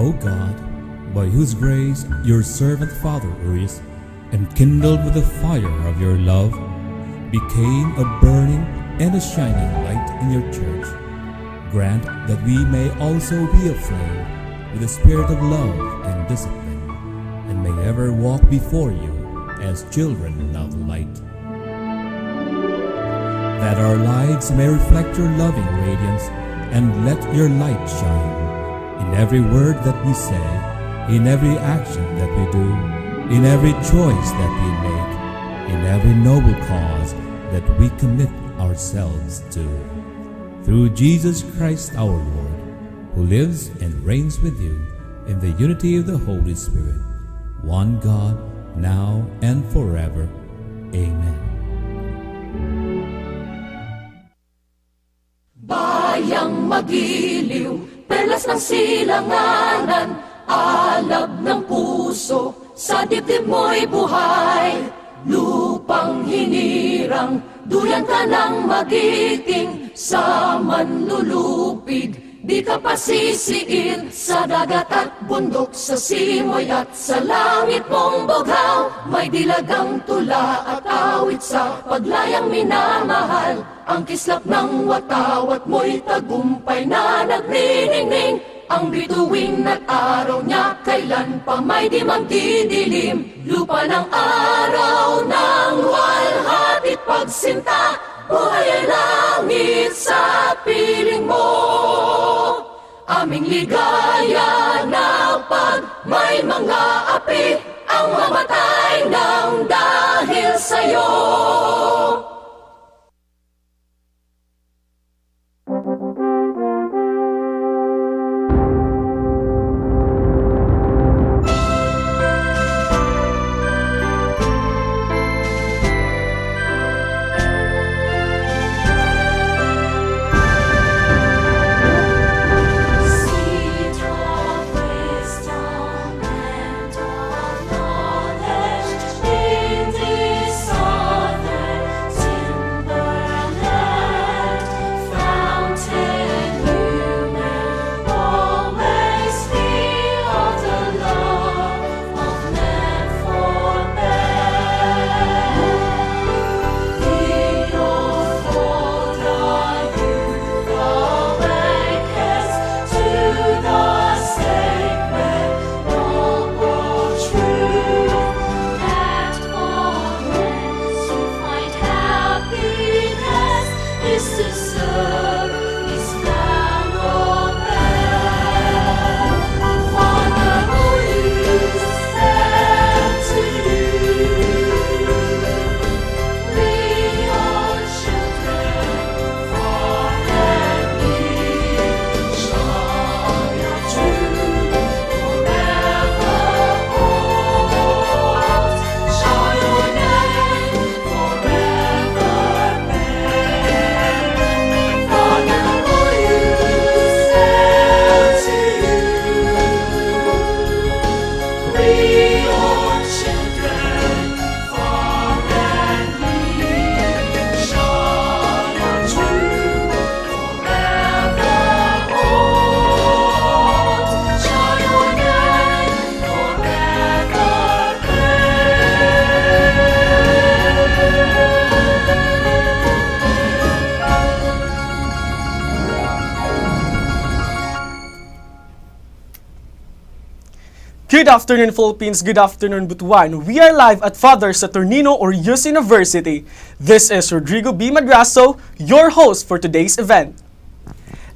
O God, by whose grace your servant Father Urias, enkindled with the fire of your love, became a burning and a shining light in your church, grant that we may also be aflame with the spirit of love and discipline, and may ever walk before you as children of light. That our lives may reflect your loving radiance, and let your light shine in every word that we say, in every action that we do, in every choice that we make, in every noble cause that we commit ourselves to. Through Jesus Christ our Lord, who lives and reigns with you in the unity of the Holy Spirit, one God, now and forever. Amen. Bayang magiliw, perlas ng silanganan, alab ng puso, sa dibdib mo'y buhay. Lupang hinirang, duyan ka ng magiting, sa manlulupig, di ka pasisiil. Sa dagat at bundok, sa simoy at sa langit mong bughaw, may dilagang tula at awit sa paglayang minamahal. Ang kislap ng watawat mo'y tagumpay na nagniningning. Ang bituin at araw niya kailan pa may di magdidilim. Lupa ng araw ng walhati pagsinta, buhay ay langit sa piling mo. Aming ligaya na pag may mga api, ang mamatay ng dahil sa'yo. Good afternoon, Philippines. Good afternoon, Butuan. We are live at Father Saturnino Orius University. This is Rodrigo B. Madraso, your host for today's event.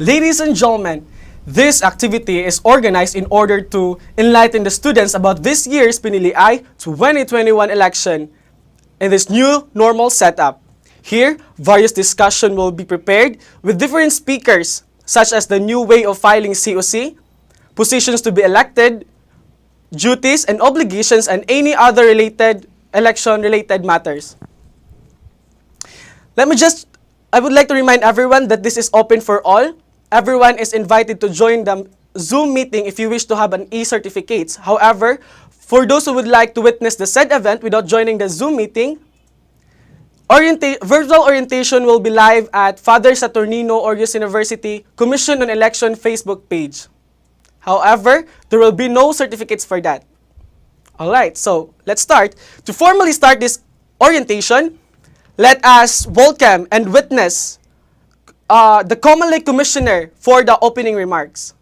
Ladies and gentlemen, this activity is organized in order to enlighten the students about this year's PINILIAY 2021 election in this new normal setup. Here, various discussions will be prepared with different speakers, such as the new way of filing COC, positions to be elected, duties and obligations, and any other election-related matters. I would like to remind everyone that this is open for all. Everyone is invited to join the Zoom meeting if you wish to have an e-certificates. However, for those who would like to witness the said event without joining the Zoom meeting, virtual orientation will be live at Father Saturnino Orius University Commission on Election Facebook page. However, there will be no certificates for that. Alright, so let's start. To formally start this orientation, let us welcome and witness the Comelec Commissioner for the opening remarks.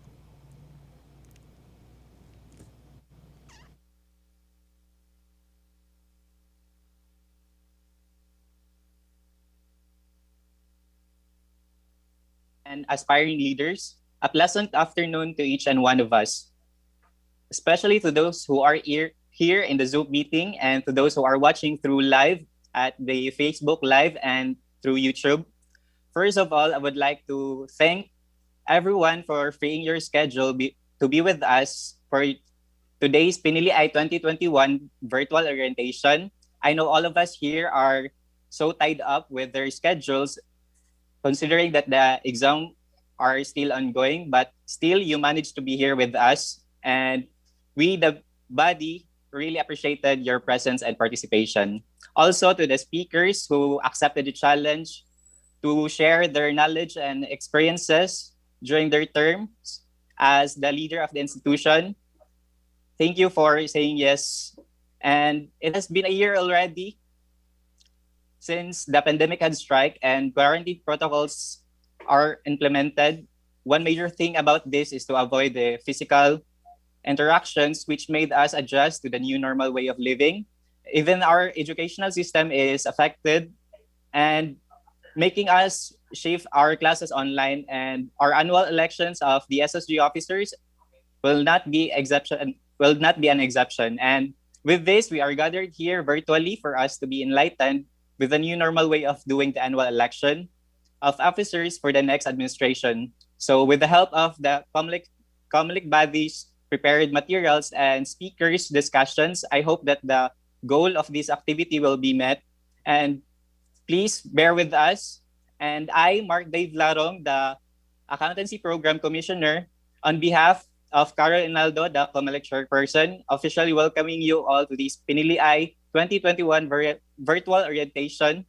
And aspiring leaders, a pleasant afternoon to each and one of us, especially to those who are here in the Zoom meeting and to those who are watching through live at the Facebook Live and through YouTube. First of all, I would like to thank everyone for freeing your schedule to be with us for today's PINILIAY 2021 virtual orientation. I know all of us here are so tied up with their schedules, considering that the exam are still ongoing, but still you managed to be here with us. And we, the body, really appreciated your presence and participation. Also to the speakers who accepted the challenge to share their knowledge and experiences during their terms as the leader of the institution. Thank you for saying yes. And it has been a year already since the pandemic had struck and quarantine protocols are implemented. One major thing about this is to avoid the physical interactions, which made us adjust to the new normal way of living. Even our educational system is affected and making us shift our classes online, and our annual elections of the SSG officers will not be an exception. And with this, we are gathered here virtually for us to be enlightened with the new normal way of doing the annual election of officers for the next administration. So with the help of the Comelec bodies, prepared materials, and speakers' discussions, I hope that the goal of this activity will be met. And please bear with us. And I, Mark Dave Larong, the Accountancy Program Commissioner, on behalf of Carol Inaldo, the Comelec Chairperson, officially welcoming you all to this PINILIAY 2021 virtual orientation.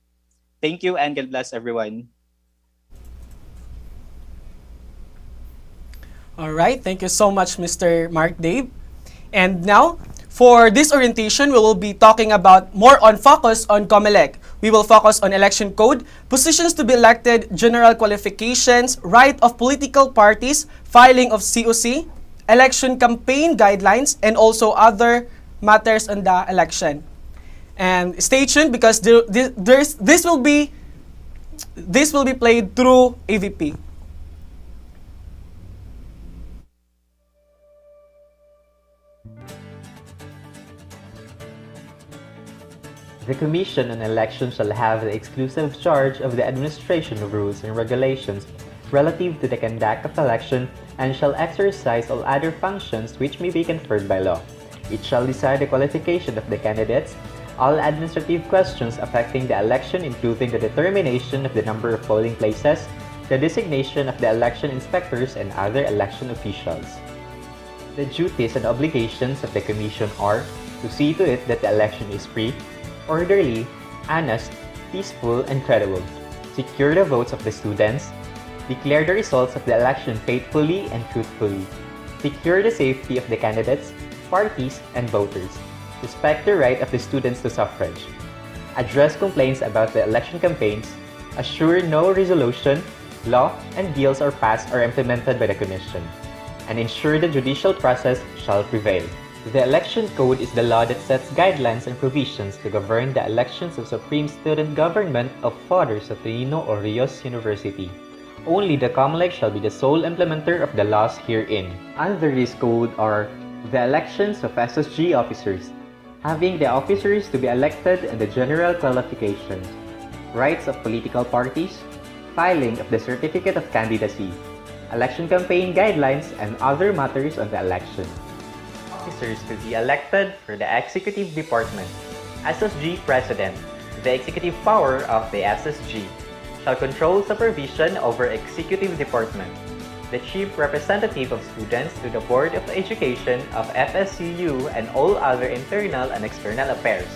Thank you and God bless everyone. All right, thank you so much, Mr. Mark Dave. And now, for this orientation, we will be talking about more on focus on COMELEC. We will focus on election code, positions to be elected, general qualifications, right of political parties, filing of COC, election campaign guidelines, and also other matters on the election. And stay tuned because this will be played through AVP. The Commission on Elections shall have the exclusive charge of the administration of rules and regulations relative to the conduct of election and shall exercise all other functions which may be conferred by law. It shall decide the qualification of the candidates, all administrative questions affecting the election including the determination of the number of polling places, the designation of the election inspectors and other election officials. The duties and obligations of the Commission are to see to it that the election is free, orderly, honest, peaceful, and credible, secure the votes of the students, declare the results of the election faithfully and truthfully, secure the safety of the candidates, parties, and voters, respect the right of the students to suffrage, address complaints about the election campaigns, assure no resolution, law, and bills are passed or implemented by the Commission, and ensure the judicial process shall prevail. The Election Code is the law that sets guidelines and provisions to govern the elections of Supreme Student Government of Father Saturnino or Rios University. Only the COMELEC shall be the sole implementer of the laws herein. Under this code are the elections of SSG officers, having the officers to be elected and the general qualifications, rights of political parties, filing of the certificate of candidacy, election campaign guidelines, and other matters on the election. Officers to be elected for the Executive Department, SSG President, the executive power of the SSG, shall control supervision over Executive Department, the Chief Representative of Students to the Board of Education of FSCU and all other internal and external affairs,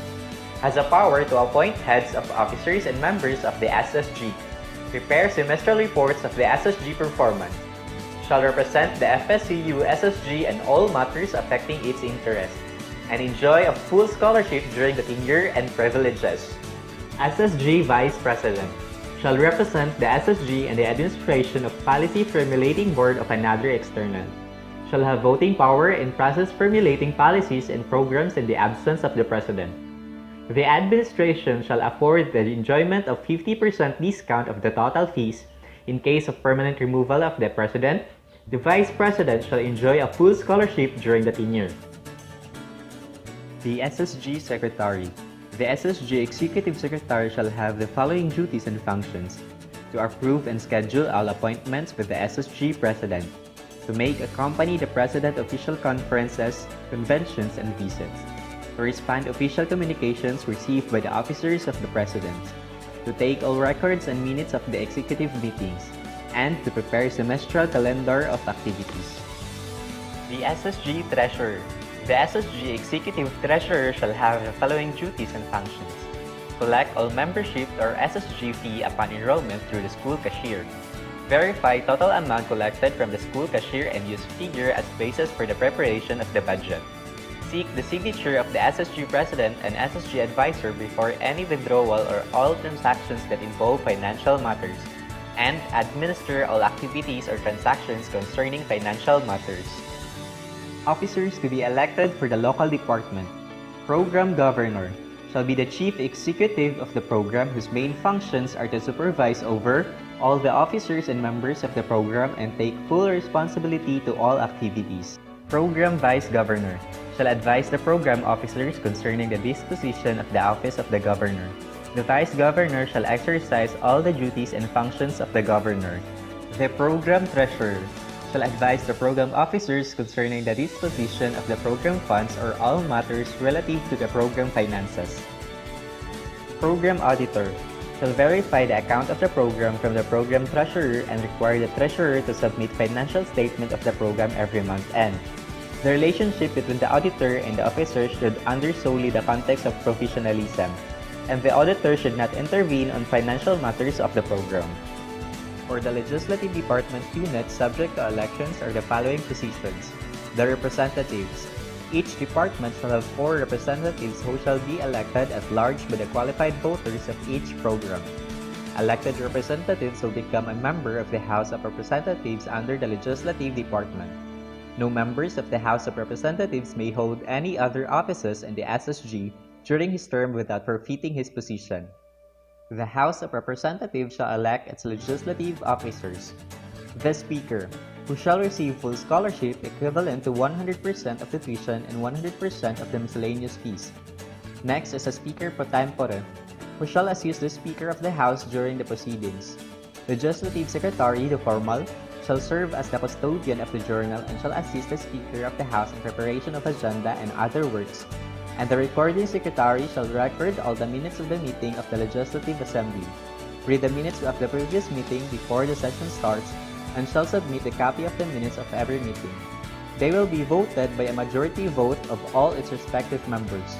has a power to appoint heads of officers and members of the SSG, prepare semestral reports of the SSG performance, shall represent the FSCU SSG in all matters affecting its interest, and enjoy a full scholarship during the tenure and privileges. SSG Vice President shall represent the SSG and the administration of policy formulating board of another external, shall have voting power in process formulating policies and programs in the absence of the President. The administration shall afford the enjoyment of 50% discount of the total fees in case of permanent removal of the President. The Vice President shall enjoy a full scholarship during the tenure. The SSG Secretary. The SSG Executive Secretary shall have the following duties and functions: to approve and schedule all appointments with the SSG President, to make accompany the President official conferences, conventions, and visits, to respond official communications received by the officers of the President, to take all records and minutes of the executive meetings, and to prepare semestral calendar of activities. The SSG Treasurer. The SSG Executive Treasurer shall have the following duties and functions: collect all membership or SSG fee upon enrollment through the school cashier, verify total amount collected from the school cashier and use figure as basis for the preparation of the budget, seek the signature of the SSG President and SSG Advisor before any withdrawal or all transactions that involve financial matters, and administer all activities or transactions concerning financial matters. Officers to be elected for the local department. Program Governor shall be the chief executive of the program whose main functions are to supervise over all the officers and members of the program and take full responsibility to all activities. Program Vice Governor shall advise the program officers concerning the disposition of the office of the governor. The Vice Governor shall exercise all the duties and functions of the governor. The Program Treasurer shall advise the program officers concerning the disposition of the program funds or all matters relative to the program finances. Program Auditor shall verify the account of the program from the program treasurer and require the treasurer to submit financial statement of the program every month end. The relationship between the auditor and the officer should under solely the context of professionalism, and the auditor should not intervene on financial matters of the program. For the Legislative Department units subject to elections are the following positions: the representatives. Each department shall have 4 representatives who shall be elected at large by the qualified voters of each program. Elected representatives will become a member of the House of Representatives under the Legislative Department. No members of the House of Representatives may hold any other offices in the SSG during his term without forfeiting his position. The House of Representatives shall elect its legislative officers. The Speaker, who shall receive full scholarship equivalent to 100% of the tuition and 100% of the miscellaneous fees. Next is a Speaker pro tempore, who shall assist the Speaker of the House during the proceedings. Legislative Secretary, the formal, shall serve as the custodian of the journal and shall assist the Speaker of the House in preparation of agenda and other works. And the recording secretary shall record all the minutes of the meeting of the Legislative Assembly, read the minutes of the previous meeting before the session starts, and shall submit a copy of the minutes of every meeting. They will be voted by a majority vote of all its respective members.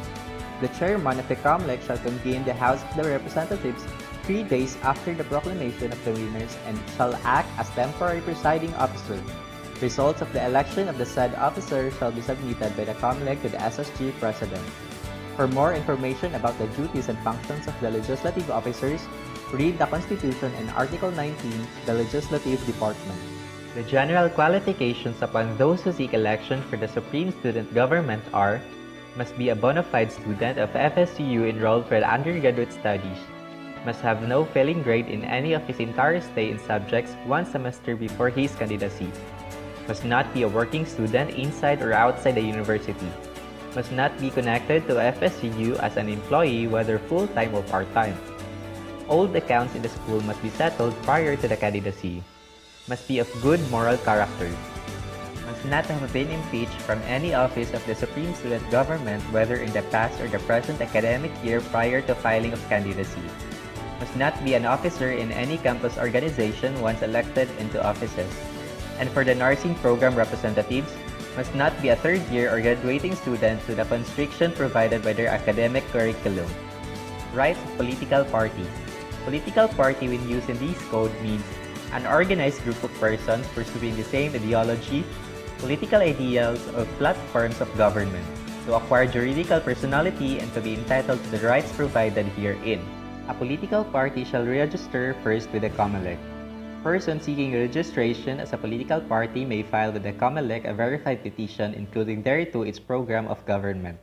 The chairman of the COMELEC shall convene the House of the Representatives 3 days after the proclamation of the winners and shall act as temporary presiding officer. Results of the election of the said officer shall be submitted by the COMELEC to the SSG President. For more information about the duties and functions of the legislative officers, read the Constitution and Article 19, the Legislative Department. The general qualifications upon those who seek election for the Supreme Student Government are: must be a bona fide student of FSCU enrolled for undergraduate studies, must have no failing grade in any of his entire stay in subjects 1 semester before his candidacy, must not be a working student inside or outside the university, must not be connected to FSCU as an employee whether full-time or part-time. Old accounts in the school must be settled prior to the candidacy, must be of good moral character, must not have been impeached from any office of the Supreme Student Government whether in the past or the present academic year prior to filing of candidacy, must not be an officer in any campus organization once elected into offices, and for the nursing program representatives, must not be a third year or graduating student to the constriction provided by their academic curriculum. Rights of political party. Political party when used in this code means an organized group of persons pursuing the same ideology, political ideals, or platforms of government, to acquire juridical personality and to be entitled to the rights provided herein. A political party shall register first with the COMELEC. Person seeking registration as a political party may file with the COMELEC a verified petition including thereto its program of government.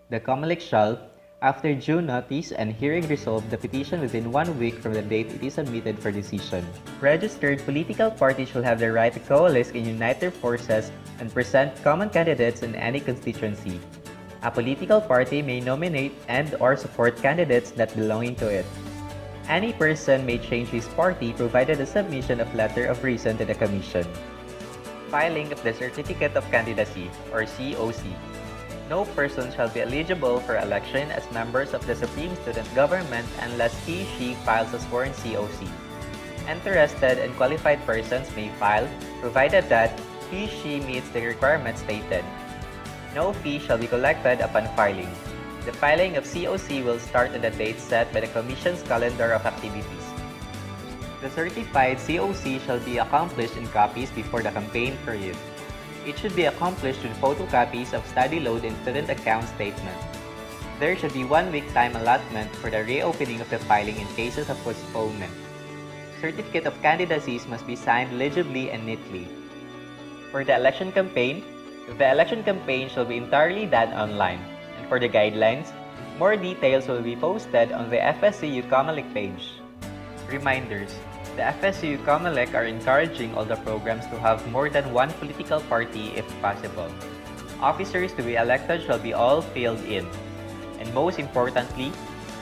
The COMELEC shall, after due notice and hearing resolved the petition within 1 week from the date it is submitted for decision. Registered political parties shall have the right to coalesce and unite their forces and present common candidates in any constituency. A political party may nominate and/or support candidates not belonging to it. Any person may change his party provided a submission of letter of reason to the Commission. Filing of the Certificate of Candidacy, or COC. No person shall be eligible for election as members of the Supreme Student Government unless he/she files a sworn COC. Interested and qualified persons may file, provided that he/she meets the requirements stated. No fee shall be collected upon filing. The filing of COC will start on the date set by the Commission's calendar of activities. The certified COC shall be accomplished in copies before the campaign period. It should be accomplished with photocopies of study load and student account statement. There should be 1 week time allotment for the reopening of the filing in cases of postponement. Certificate of candidacies must be signed legibly and neatly. For the election campaign shall be entirely done online. And for the guidelines, more details will be posted on the FSCU COMELEC page. Reminders: the FSCU COMELEC are encouraging all the programs to have more than one political party if possible. Officers to be elected shall be all filled in. And most importantly,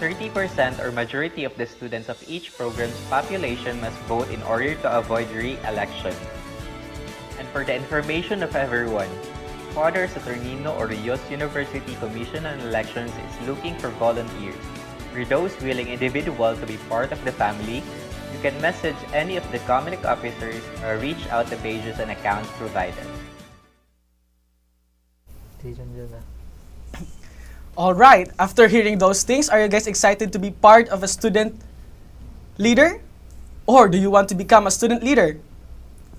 30% or majority of the students of each program's population must vote in order to avoid re-election. And for the information of everyone, Father Saturnino Orios University Commission on Elections is looking for volunteers. For those willing individuals to be part of the family, you can message any of the COMELEC officers or reach out to pages and accounts provided. Alright, after hearing those things, are you guys excited to be part of a student leader? Or do you want to become a student leader?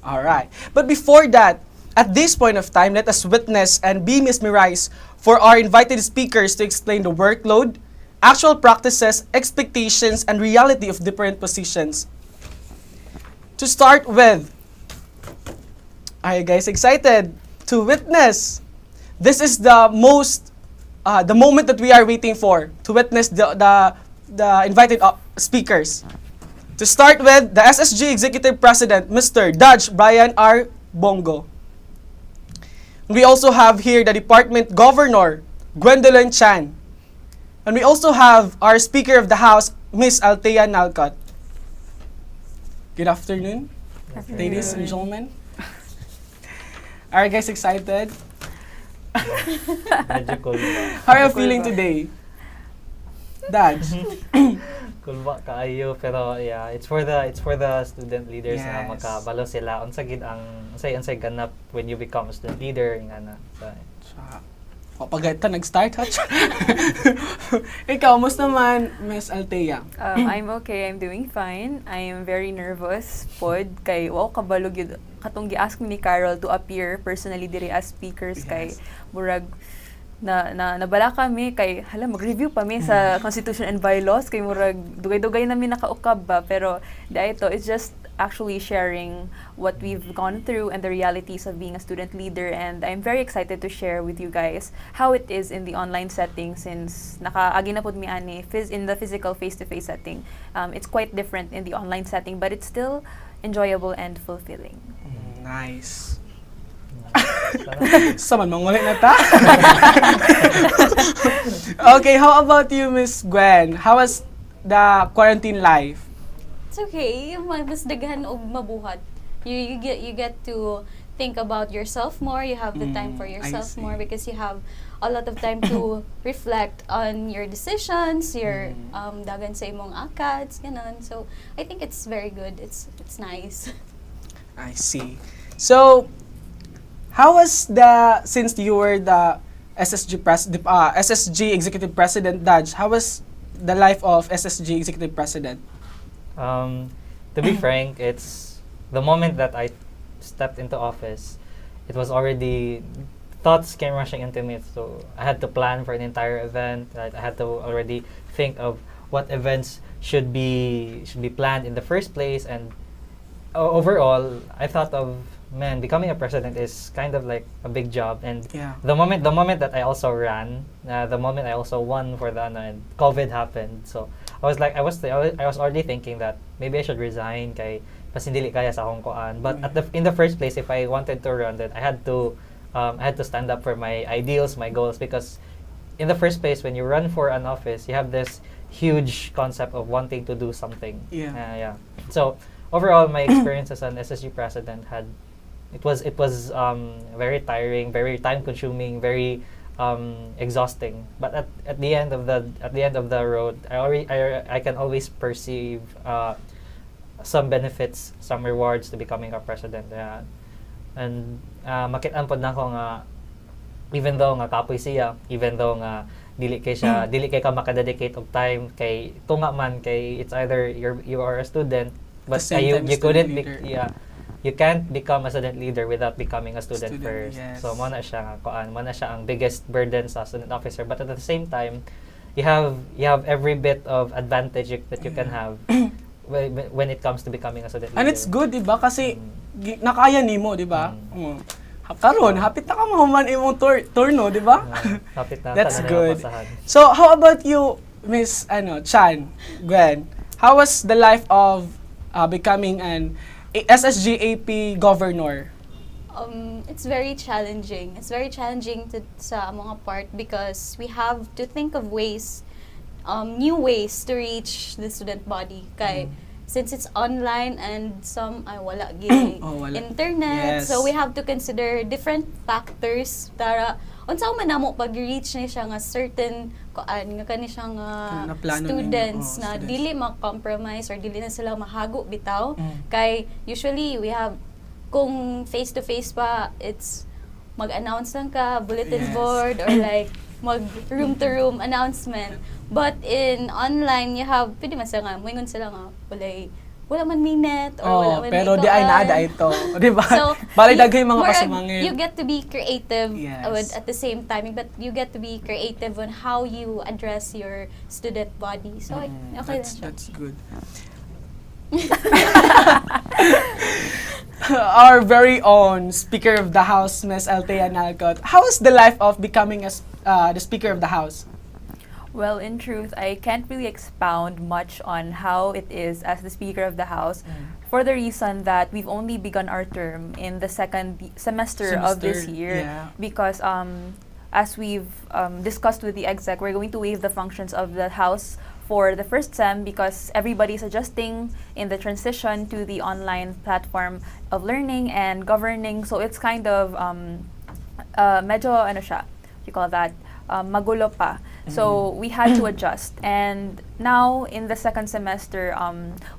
Alright, but before that, at this point of time, let us witness and be mesmerized for our invited speakers to explain the workload, actual practices, expectations, and reality of different positions. To start with, are you guys excited to witness? This is the moment that we are waiting for, to witness the invited speakers. To start with, the SSG Executive President, Mr. Dudge Brian R. Bongo. We also have here the Department Governor, Gwendolyn Chan. And we also have our Speaker of the House, Ms. Althea Nalcott. Good afternoon, ladies and gentlemen. Are you guys excited? How are you feeling today? Dad? Kulba kaayo, pero yeah, it's for the student leaders na makabalo sila unsa gid ang unsay ganap when you become a student leader ngana. So pagayta nag-start ha. Ikaw, musta naman, Miss Althea? I'm okay, I'm doing fine. I am very nervous pod kay wow kabalo gyud katong gi-ask ni Carol to appear personally diri as speakers kay murag nabala kami kay hala mag-review pa mi sa Constitution and Bylaws kay murag dugay-dugay namin nakaukab ba, pero dito it's just actually sharing what we've gone through and the realities of being a student leader, and I'm very excited to share with you guys how it is in the online setting since nakaagi na pud mi ani in the physical face-to-face setting. It's quite different in the online setting, but it's still enjoyable and fulfilling. Nice. Saman mangulit na ta. Okay, how about you, Miss Gwen? How was the quarantine life? It's okay. Mas daghan og mabuhat. You get to think about yourself more. You have the time for yourself more because you have a lot of time to reflect on your decisions, your dagan sa imong akads, ganon. So I think it's very good. It's nice. I see. So, how was since you were the SSG Executive President, Dodge, how was the life of SSG Executive President? To be frank, it's the moment that I stepped into office, it was already thoughts came rushing into me. So I had to plan for an entire event. I had to already think of what events should be planned in the first place. And overall, I thought of, man, becoming a president is kind of like a big job. And the moment that I also ran, the moment I also won for the and COVID happened. So I was like, I was already thinking that maybe I should resign kay pas hindi kaya sa akong kuan. But in the first place, if I wanted to run, then I had to stand up for my ideals, my goals, because in the first place, when you run for an office, you have this huge concept of wanting to do something. So overall, my experience as an SSG president it was very tiring, very time consuming, very exhausting. But at the end of the road, I can always perceive some benefits, some rewards to becoming a president. And makitaan pod nako nga even though nga kapoy siya, even though nga dili kay ka makadedicate og time kay tunga man kay it's either you are a student but you couldn't you can't become a student leader without becoming a student first. So mo na siya ang biggest burden sa student officer, but at the same time you have every bit of advantage that you can have when it comes to becoming a student leader. And it's good, diba? Kasi nakaya nimo, diba? Karon, hapit na ka mahuman imong turno, diba? Hapit na. That's good. So, how about you, Miss Chan, Gwen? How was the life of becoming an SSG AP governor? It's very challenging. It's very challenging sa mga part because we have to think of ways, new ways to reach the student body. Kay since it's online and some ay wala gid internet, so we have to consider different factors para unsa man namo pag-reach ni siya nga certain nga kani siya nga students na dili ma-compromise or dili na sila mahago bitaw. Kay usually we have kung face to face pa, it's mag-announce lang ka bulletin board or like mag room to room announcement. But in online, you have pwede man sila nga moingon sila nga wala man minute or wala man pero di ay naada ito, di ba? So, balay daghay mga pasumangin. You get to be creative at the same time, but you get to be creative on how you address your student body. So okay that's good. Our very own Speaker of the House, Ms. Althea Nalcott. How is the life of becoming the Speaker of the House? Well, in truth, I can't really expound much on how it is as the Speaker of the House for the reason that we've only begun our term in the second semester of this year because as we've discussed with the exec, we're going to waive the functions of the House for the first sem because everybody's adjusting in the transition to the online platform of learning and governing. So it's kind of medyo you call that magulo pa. So we had to adjust, and now in the second semester,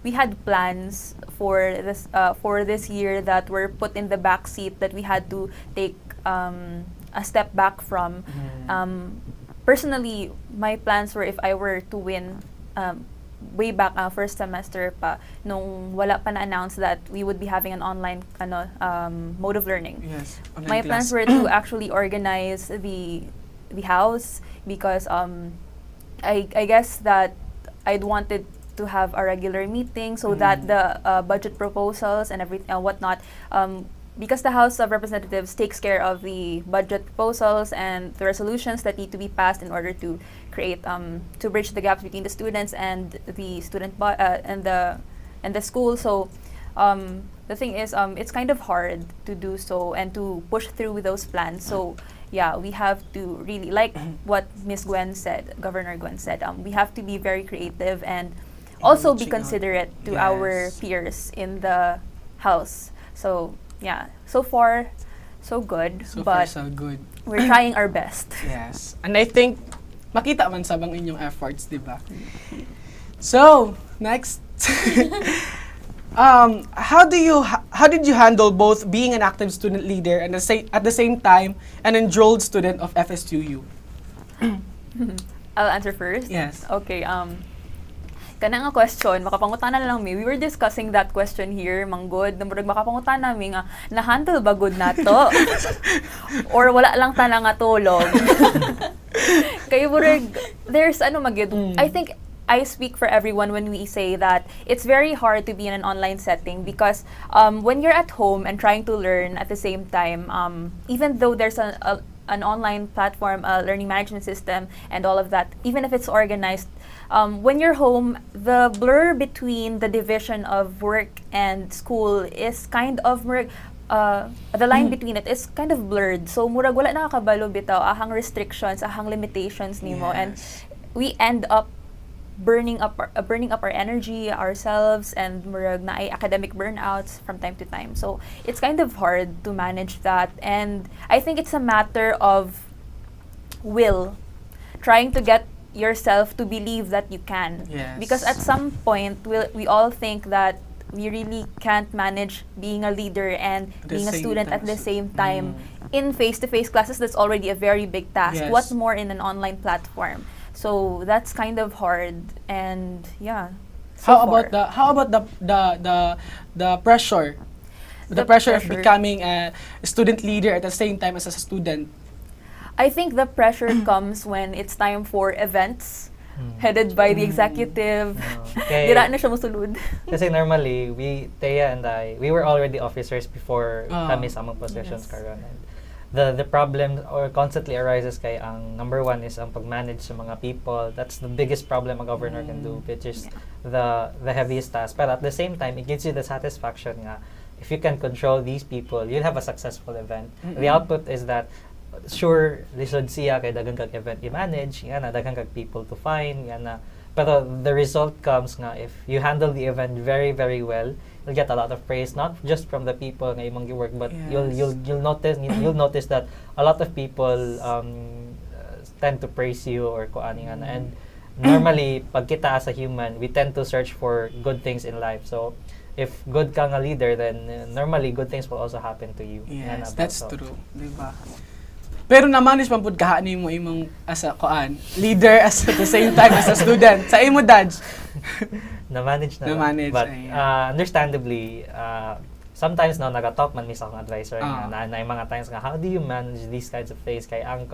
we had plans for this year that were put in the back seat that we had to take a step back from. Personally, my plans were if I were to win way back first semester pa nung wala pa na-announce that we would be having an online mode of learning. Yes, my plans were to actually organize the house because I guess that I'd wanted to have a regular meeting so that the budget proposals and everything whatnot because the House of Representatives takes care of the budget proposals and the resolutions that need to be passed in order to create to bridge the gaps between the students and the and the school. So the thing is it's kind of hard to do so and to push through with those plans. So yeah, we have to really, like what Ms. Gwen said, Governor Gwen said, we have to be very creative and also be considerate to our peers in the House. So yeah, so far, so good. But so good. We're trying our best. Yes. And I think, makita man sabang inyong efforts, di ba? So, next. How did you handle both being an active student leader and at the same time an enrolled student of FSUU? I'll answer first. Yes. Okay. Kana nga question, makapangutana lang mi. We were discussing that question here, manggod. Namurag makapangutana mi nga, na-handle ba good na to? Or wala lang tana nga tulog? Kayo murag, there's I think I speak for everyone when we say that it's very hard to be in an online setting because when you're at home and trying to learn at the same time, even though there's an online platform, a learning management system, and all of that, even if it's organized, when you're home, the blur between the division of work and school is kind of the line between it is kind of blurred. So murag wala nakakabalo bitaw ahang restrictions, ahang limitations nimo, and we end up burning up our energy, ourselves, and murag na ay academic burnouts from time to time. So it's kind of hard to manage that, and I think it's a matter of will, trying to get yourself to believe that you can. Yes. Because at some point we all think that we really can't manage being a leader and being a student at the same time. In face-to-face classes, that's already a very big task. Yes. What more in an online platform? So that's kind of hard, and yeah. How about the pressure? The pressure of becoming a student leader at the same time as a student. I think the pressure comes when it's time for events headed by the executive. Okay. Dira na siya mosulod. Kasi normally, Thea and I, we were already officers before kami sa among positions karon. The problem or constantly arises kay ang number one is ang pag-manage sa mga people. That's the biggest problem a governor can do, which is the heaviest task. But at the same time, it gives you the satisfaction nga if you can control these people, you'll have a successful event. The output is that sure lisod siya kay daghang kag event i-manage, nga na daghang kag people to find, nga na. Pero the result comes nga if you handle the event very very well, you'll get a lot of praise, not just from the people nga imong work, but you'll notice that a lot of people tend to praise you or kuani nga na. And normally pag kita as a human, we tend to search for good things in life. So if good ka nga leader, then normally good things will also happen to you. Yes, that's true, diba? Pero na-manage man pud kaha nimo imong as a leader at the same time as a student. Sa imo dad. Na-manage na. Na-manage. But understandably, sometimes naga-talk man mi sa akong advisor na mga times nga, how do you manage these kinds of things? Kay ang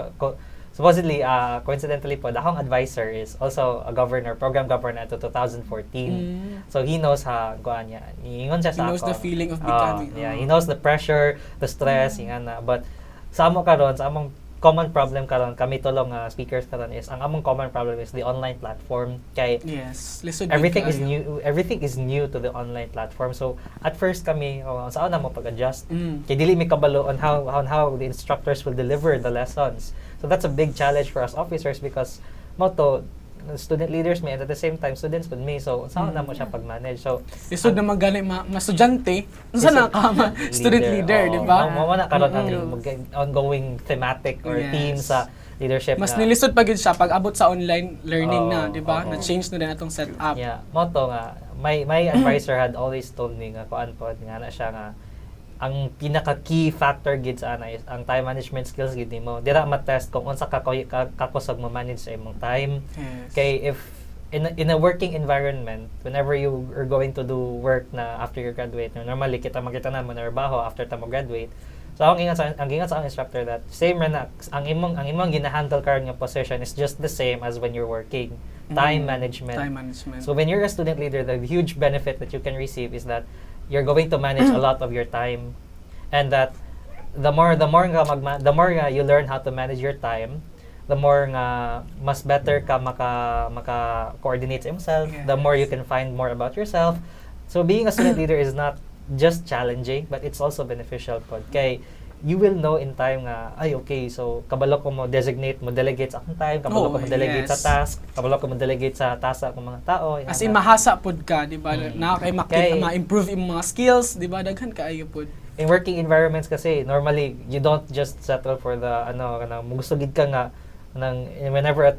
supposedly, coincidentally po, the akong advisor is also a program governor to 2014. So he knows kuan niya. Ingon siya sa ako. He knows the feeling of becoming. He knows the pressure, the stress, but sa amo karon, sa among common problem karon, kami tulong speakers karon is ang among common problem is the online platform. Kay everything is new to the online platform. So at first kami saan na mo pag-adjust. Kay dili mi kabalo on how the instructors will deliver the lessons. So that's a big challenge for us officers because student leaders may and at the same time students with me, so saan na mo siya pag-manage. So isod na magani estudyante unsa na ka student leader, di ba? Mao na karon ang ongoing thematic or theme sa leadership. Mas nilisod pa gid siya pag abot sa online learning na, di ba? Na change na din atong setup. Moto nga my advisor had always told me nga kuan pod nga na siya nga ang pinaka key factor gid sa ana is ang time management skills gid nimo. Dira ma-test kung unsa ka kusog mo manage sa imong time. Kay if in a working environment, whenever you are going to do work na after you graduate, normally kita makita na mo na trabaho after ta mo graduate. So ang ingat sa ang instructor that same ra na ang imong gina-handle karon nga position is just the same as when you're working. Time management. So when you're a student leader, the huge benefit that you can receive is that you're going to manage a lot of your time, and that the more you learn how to manage your time, the more nga mas better ka maka coordinate yourself, the more you can find more about yourself. So being a student leader is not just challenging, but it's also beneficial pod kay you will know in time nga so kabalo ko mo delegate sa akong time, kabalo ko mo delegate sa task, kabalo ko mo delegate sa task sa akong mga tao. As in mahasa pod ka, di ba? Na kay ma-improve imong mga skills, di ba? Daghan kaayo pod. In working environments kasi normally you don't just settle for the gusto gid ka nga whenever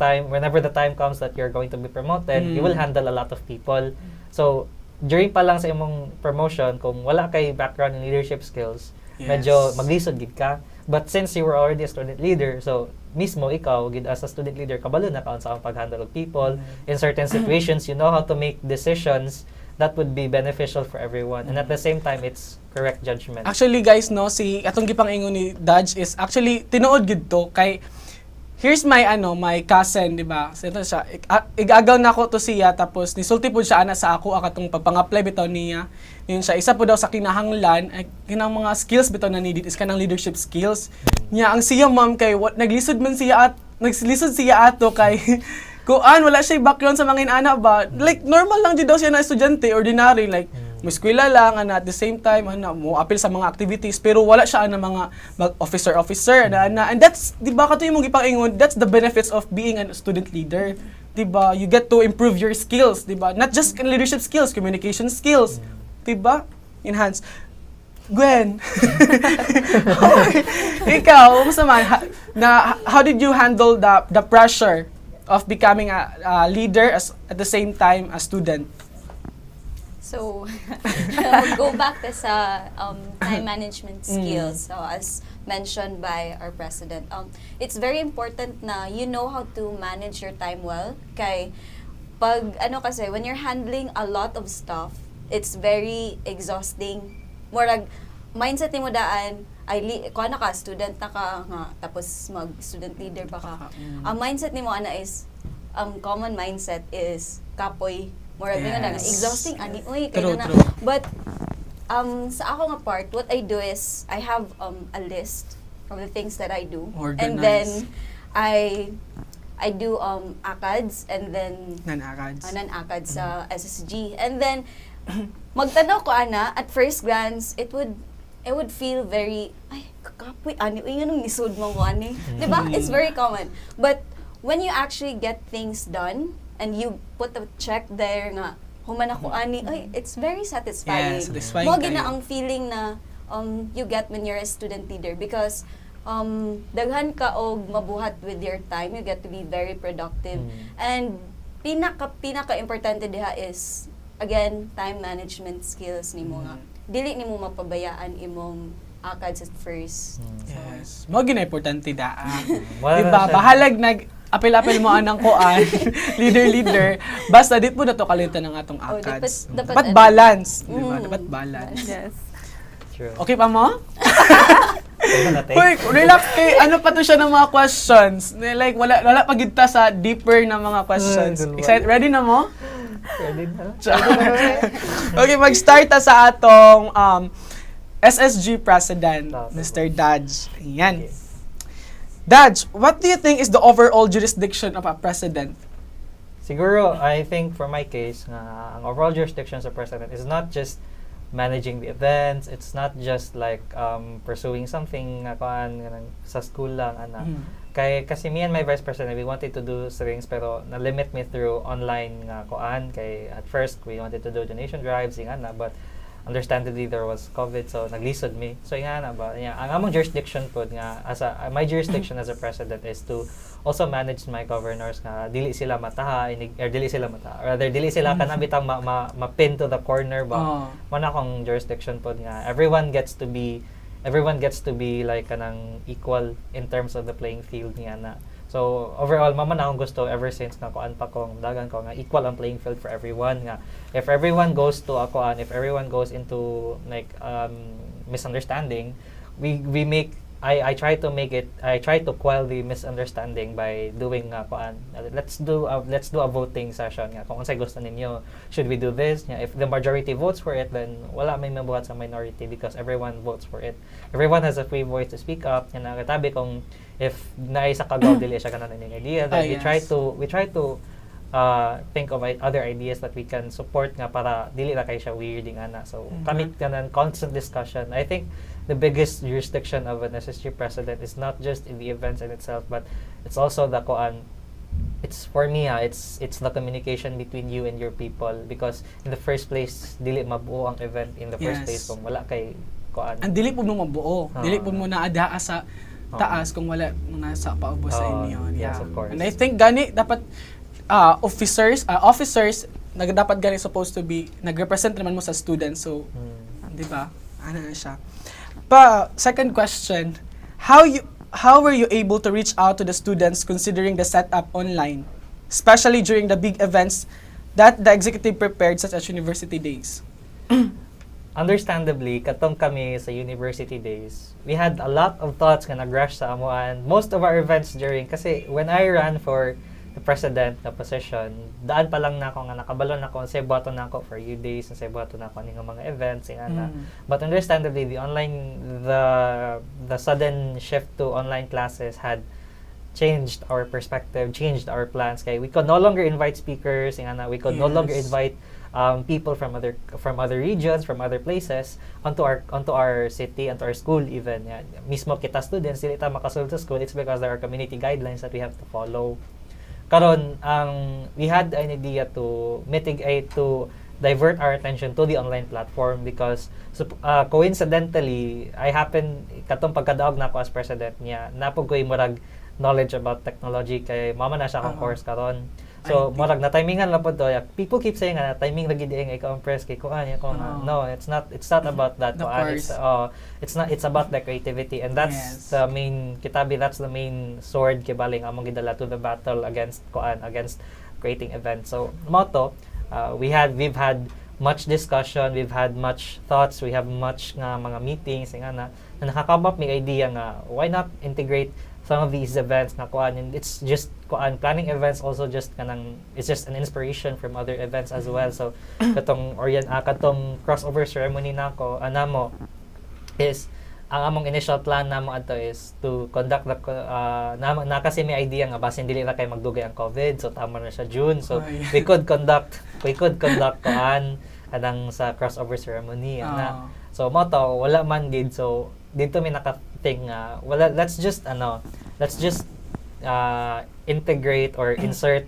the time comes that you're going to be promoted, you will handle a lot of people. So during pa lang sa imong promotion, kung wala kay background in leadership skills, medyo maglisod gid ka. But since you were already a student leader, so mismo ikaw, gid as a student leader, kabalo na kaon sa ang pag-handle of people. In certain situations, you know how to make decisions that would be beneficial for everyone. And at the same time, it's correct judgment. Actually guys, no, si atong gipangingon ni Dodge is actually tinuod gid to kay here's my my cousin, di ba? So, ito siya, igagaw na ako to siya tapos nisulti po siya ana sa ako akatong pagpang-apply bitaw niya. Yun siya, isa po daw sa kinahanglan ay kinang mga skills bitaw na needed is kanang leadership skills. Nya ang siya ma'am kay what naglisod man siya at naglisod siya ato kay kuan wala siya background sa mga inana ba. Like normal lang jud daw siya na estudyante, ordinary like mo eskwela lang ana at the same time mo apil sa mga activities pero wala siya ana mga officer ana and that's di ba kato imong gipangingon, that's the benefits of being a student leader. Di ba? You get to improve your skills, di ba? Not just leadership skills, communication skills. Di ba? Enhance. Gwen. Ikaw, kumusta man? How did you handle the pressure of becoming a leader at the same time a student? So, we'll go back to sa time management skills. So, as mentioned by our president, it's very important na you know how to manage your time well. Kay, pag, kasi, when you're handling a lot of stuff, it's very exhausting. Murag, mindset ni mo daan, kuha na ka, student na ka, tapos mag-student leader pa ka. Ang mindset ni mo, is, common mindset is, kapoy. Murag nga na, exhausting, uy, kaya na. But, sa ako nga part, what I do is, I have a list of the things that I do. Organize. And then, I do ACADS, and then, non-ACADS sa SSG. And then, magtanaw ko, at first glance, it would feel very, ay, kakapoy, uy, nga nung nisod mo ko, Diba? It's very common. But, when you actually get things done, and you put a check there nga human ako ay it's very satisfying. Yeah, satisfying. Mo gina ang feeling na you get when you're a student leader because daghan ka og mabuhat with your time, you get to be very productive. And pinaka importante diha is again time management skills nimo nga. Dili nimo mapabayaan imong ACADS at first. Yes. Mo gina importante daa. Diba bahalag apil-apil mo anang kuan, leader. Basta dit po na to kalintan ng atong ACADS. Dapat balance. Diba? Dapat balance. Yes. True. Okay pa mo? Uy, relax kay ano pa to siya ng mga questions. Like, wala pa gid ta sa deeper na mga questions. Excited? Ready na mo? Ready na. Okay, mag-start ta sa atong SSG President, Mr. Dodge. Ayan. Okay. Dodge, what do you think is the overall jurisdiction of a president? Siguro, I think for my case, ang overall jurisdiction sa president is not just managing the events, it's not just like pursuing something sa school lang. Kasi me and my vice president, we wanted to do things pero na-limit me through online kay at first, we wanted to do donation drives, but understandably there was COVID, so naglisod me. So ang among jurisdiction po nga my jurisdiction as a president is to also manage my governors nga dili sila rather dili sila kanang bitang ma-pin to the corner ba. Mana akong jurisdiction po nga everyone gets to be like kanang equal in terms of the playing field nga na. So overall, mama na akong gusto ever since na kuan pa kong dagan ko nga equal ang playing field for everyone nga. If everyone goes to if everyone goes into like misunderstanding, I try to quell the misunderstanding by doing kuan. Let's do a voting session nga kung unsay gusto ninyo. Should we do this? If the majority votes for it, then wala may mabuhat sa minority because everyone votes for it. Everyone has a free voice to speak up. Yan katabi kung if naay sa kagaw dili siya kanan ning idea, then we try to think of other ideas that we can support nga para dili ra kay siya weirding ana. So kami kanan constant discussion. I think the biggest jurisdiction of an SSG president is not just in the events in itself, but it's also the kuan. It's for me it's the communication between you and your people because in the first place dili mabuo ang event in the first place kung wala kay kuan. Ang dili po mo mabuo. Dili po mo naadaa sa taas kung wala nasa paubos sa inyo. Yes, of course. And I think gani dapat officers dapat gani supposed to be nagrepresent naman mo sa students. So, di ba? Ano na siya. Pa second question, how were you able to reach out to the students considering the setup online, especially during the big events that the executive prepared, such as university days? Understandably, katong kami sa university days, we had a lot of thoughts nga nag-rush sa amo, and most of our events during, kasi when I ran for the president na position, daan pa lang na ako nga nakabalon ako, say button na ako for you days, say button na ako ng mga events, na. But understandably, the sudden shift to online classes had changed our perspective, changed our plans. Kaya we could no longer invite speakers, we could no longer invite people from other regions, from other places onto our city, onto our school even. Yeah. Mismo kita students, dili ta makasulod sa school, it's because there are community guidelines that we have to follow. Karon, we had an idea to mitigate, to divert our attention to the online platform because coincidentally, katong pagkadaog na ako as president niya, napog ko murag knowledge about technology kay mama na siya akong course karon. So, morag na timingan lang po to. People keep saying na timing lagi di nga ikaw impress kay kuan ya ko. No, it's not about that. It's about the creativity, and that's the main kitabi, that's the main sword kibaling among gidala to the battle against creating events. So, motto, we've had much discussion, we've had much thoughts, we have much nga mga meetings na nakaka-come up may idea nga why not integrate some of these events na kuan, and it's just kuan, planning events also just it's just an inspiration from other events as well. So katong crossover ceremony nako anamo is ang among initial plan namo ato is to conduct the na kasi may idea nga basin dili ra kay magdugay ang COVID, so tama na siya June, so we could conduct kuan kanang sa crossover ceremony na. So moto wala man gid, so dito may naka-think let's just integrate or insert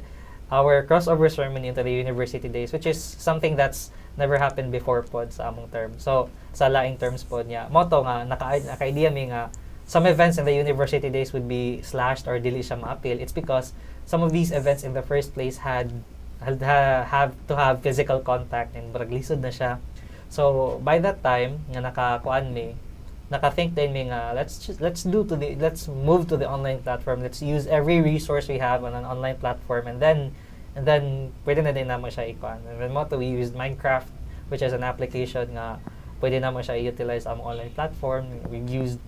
our crossover ceremony into the university days, which is something that's never happened before pod sa among term. So sa laing terms pod niya moto nga naka-idea mi nga some events in the university days would be slashed or dili siya ma-appeal. It's because some of these events in the first place have to have physical contact, and braglisod na siya. So by that time nga naka-think din mi nga let's move to the online platform. Let's use every resource we have on an online platform, and then pwede na din naman siya ikuan. And then we used Minecraft, which is an application nga pwede naman siya i-utilize ang online platform. We've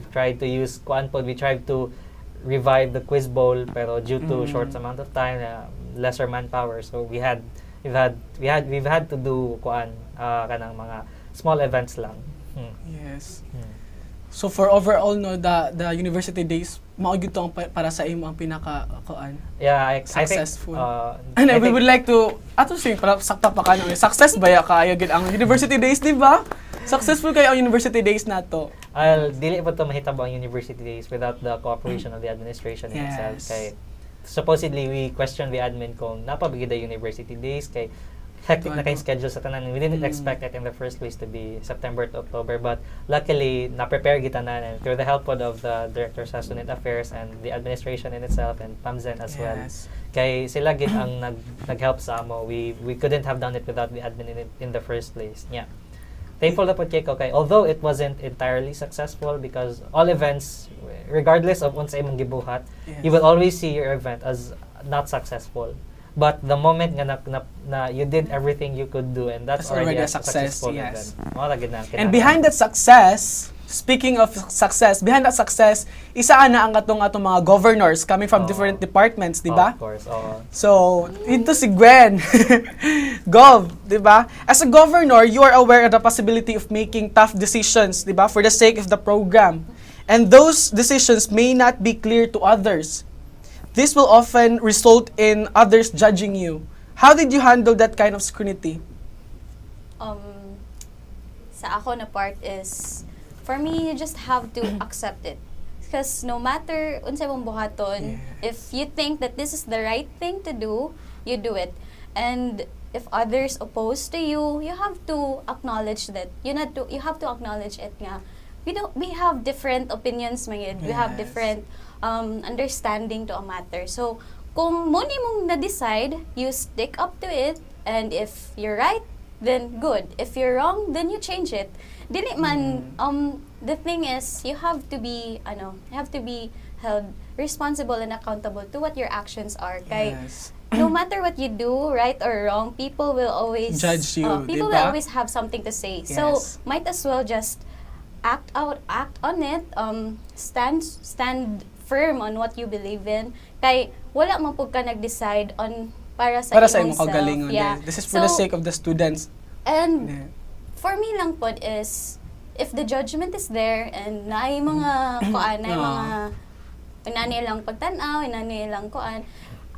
tried to use Kuanpod. We tried to revive the quiz bowl, pero due to short amount of time, lesser manpower, so we've had to do kanang mga small events lang. Yes. So for overall the university days mao gyud tong para sa imo ang pinaka successful. I think, we would like to para sakta pa kanang success baya kaayo gid ang university days, di ba? Successful kayo ang university days nato. Dili pa to mahitabo ang university days without the cooperation of the administration itself. Kay supposedly we questioned the admin kung napabigay the university days kay hectic na kayong schedule sa tanan. We didn't expect it in the first place to be September to October, but luckily na-prepare kita na, and through the help of the directors sa Student Affairs and the administration in itself and PAMZEN as well. Kay sila gid ang nag-help sa amo. We couldn't have done it without the admin in the first place. Yeah. Thankful na po kay although it wasn't entirely successful, because all events, regardless of unsa imong gibuhat, you will always see your event as not successful. But the moment na you did everything you could do, and that's already a successful event. And behind that success, speaking of success, behind that success, isa na ang atong mga governors coming from different departments, di ba? Of course. So, ito si Gwen. Gov, di ba? As a governor, you are aware of the possibility of making tough decisions, di ba, for the sake of the program. And those decisions may not be clear to others. This will often result in others judging you. How did you handle that kind of scrutiny? Sa ako na part is, for me, you just have to accept it. Because no matter unsa mong buhaton, if you think that this is the right thing to do, you do it. And if others oppose to you, you have to acknowledge that. You have to acknowledge it nga. We have different opinions, we have different understanding to a matter. So, kung muni mong na-decide, you stick up to it, and if you're right, then good. If you're wrong, then you change it. Dili man, the thing is, you have to be held responsible and accountable to what your actions are. Kay, no matter what you do, right or wrong, people will always judge you. People diba? will always have something to say. So Yes. might as well just act on it. Stand firm on what you believe in. Kay wala man pud ka nag-decide on para sa imong self. kagalingon. Yeah. This is for the sake of the students. And Yeah. for me lang po is, if the judgment is there and naay mga kuan, naay mga inani lang pagtanaw, inani lang kuan,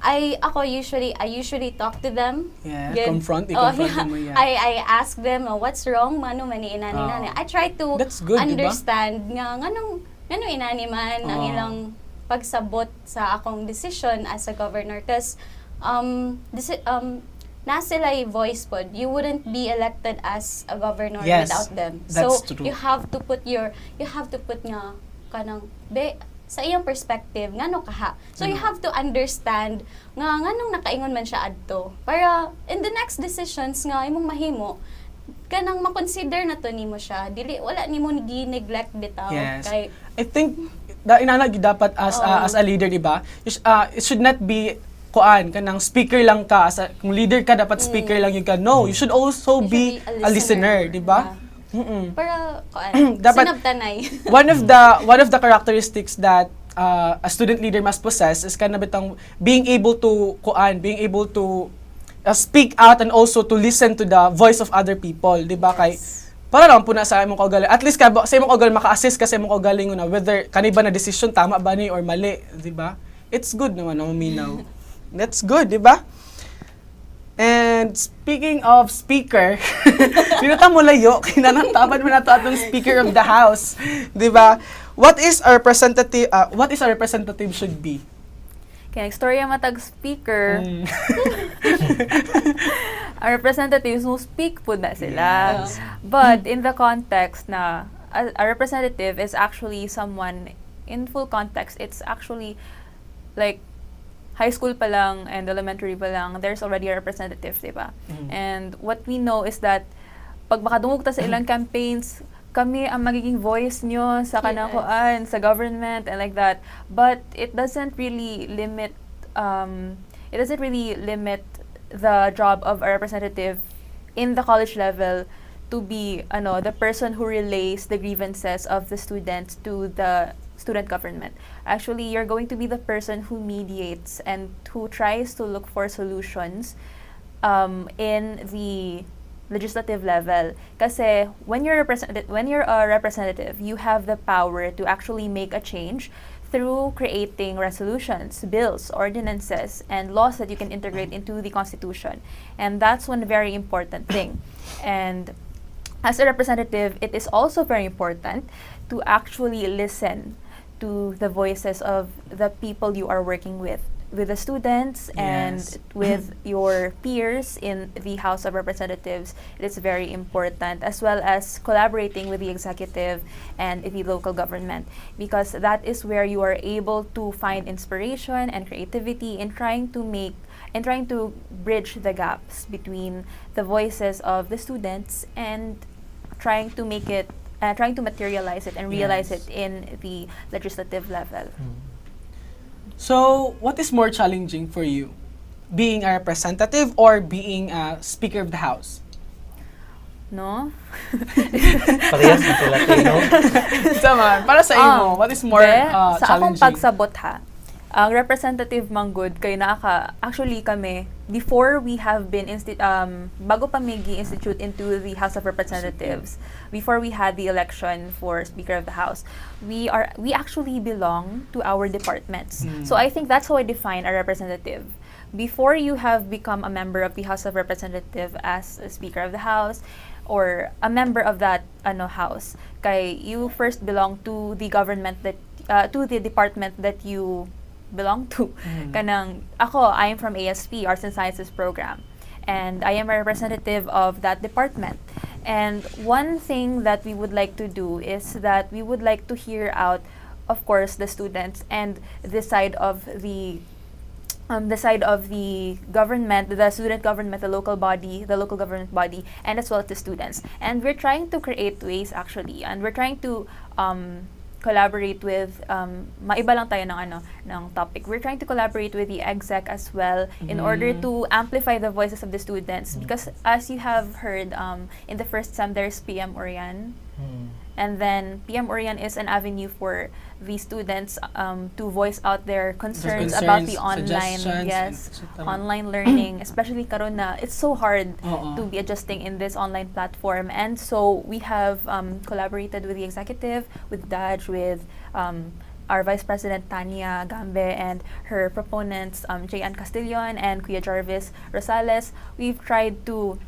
I usually talk to them. Yeah, Then, i-confront mo yan. I ask them, what's wrong mano mani inani. I try to That's good, understand nga nganong inani man ang ilang pagsabot sa akong decision as a governor. Because na sila'y voice pod. You wouldn't be elected as a governor Yes, without them. that's So true. you have to put nga kanang sa iyang perspective ngano kaha. So you have to understand nga nganong nakaingon man siya adto para in the next decisions nga imong mahimo kanang ma-consider na to nimo siya. Dili wala nimo gi-neglect bitaw. Yes. Kay I think inanag dapat as a leader, di ba? It should not be kanang speaker lang ka. Kung leader ka, dapat speaker lang yung ka. No, you should also You be should a listener, di ba? para Dapat- sinabtanay. One of the characteristics that a student leader must possess is kana bitang being able to speak out and also to listen to the voice of other people, di ba? Kay para lang po na sa imong kaugaling. At least sa imong kaugaling maka-assist ka sa imong kaugaling na whether kani ba na decision tama ba ni or mali, di ba? It's good naman na maminaw. That's good, di ba? And speaking of speaker, dito ta mo layo, kinanantaban mo na to atong speaker of the house, di ba? What is our representative should be? Kaya istorya matag speaker. Ang representatives no speak po na sila. Yes. But in the context na a representative is actually someone in full context. It's actually like high school pa lang and elementary pa lang, there's already a representative, di ba? And what we know is that pag makadungog ta sa ilang campaigns, kami ang magiging voice nyo sa kanakuan, sa government, and like that. But it doesn't really limit the job of a representative in the college level to be the person who relays the grievances of the students to the student government. Actually, you're going to be the person who mediates and who tries to look for solutions in the legislative level. Kasi when you're a representative, you have the power to actually make a change through creating resolutions, bills, ordinances, and laws that you can integrate into the Constitution. And that's one very important thing. And as a representative, it is also very important to actually listen to the voices of the people you are working with the students and Yes. with your peers in the House of Representatives. It is very important, as well as collaborating with the executive and the local government, because that is where you are able to find inspiration and creativity in trying to bridge the gaps between the voices of the students and trying to materialize it and realize Yes. it in the legislative level. So, what is more challenging for you? Being a representative or being a speaker of the house? No? Parehas na sila, no? Tama. Para sa imo, what is more sa akong challenging? pagsabot ha, ang representative manggod kay actually kami before we have been bago pa may gi-institute into the House of Representatives, before we had the election for Speaker of the House, we actually belong to our departments. So I think that's how I define a representative. Before you have become a member of the House of Representatives as a Speaker of the House or a member of that house, kay you first belong to the government to the department that you belong to. Kanang ako, I am from ASP, Arts and Sciences program, and I am a representative of that department. And one thing that we would like to do is that we would like to hear out, of course, the students and the side of the the side of the government, the student government, the local government body, and as well as the students. And we're trying to create ways actually, and we're trying to collaborate with, maiba lang tayo ng topic. We're trying to collaborate with the exec as well in order to amplify the voices of the students. Because as you have heard, in the first sem, there's PM Orian. And then PM Orian is an avenue for the students to voice out their concerns about the online, online learning, especially karon na it's so hard to be adjusting in this online platform. And so we have collaborated with the executive, with Daj, with our Vice President Tania Gambe and her proponents J.Ann Castillon and Kuya Jarvis Rosales. We've tried to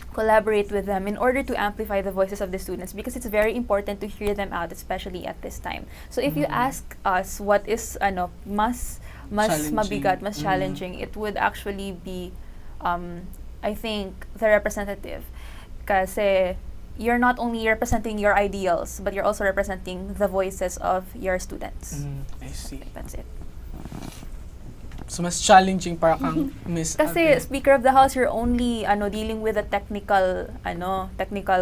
collaborate with them in order to amplify the voices of the students, because it's very important to hear them out, especially at this time. So if you ask us what is mas mabigat, mas challenging, it would actually be I think the representative, kasi you're not only representing your ideals, but you're also representing the voices of your students. I see. That's it. So mas challenging para kang Miss. Kasi Speaker of the House, you're only dealing with the technical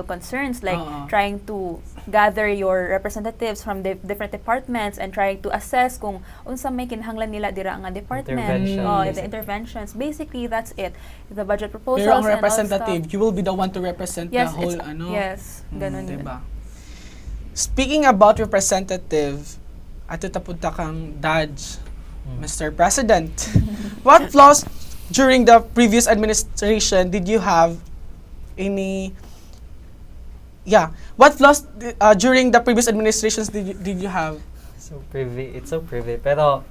concerns, like trying to gather your representatives from the different departments and trying to assess kung unsa may kinahanglan nila dira nga department. The interventions. Basically, that's it. The budget proposals. Pero ang and all representative, stuff. you will be the one to represent the whole Yes, ganun yun. Diba? Speaking about representative, ato tapunta kang Daj, Mr. President. What flaws during the previous administration did you have any? What flaws during the previous administrations did you have? It's so privy. Pero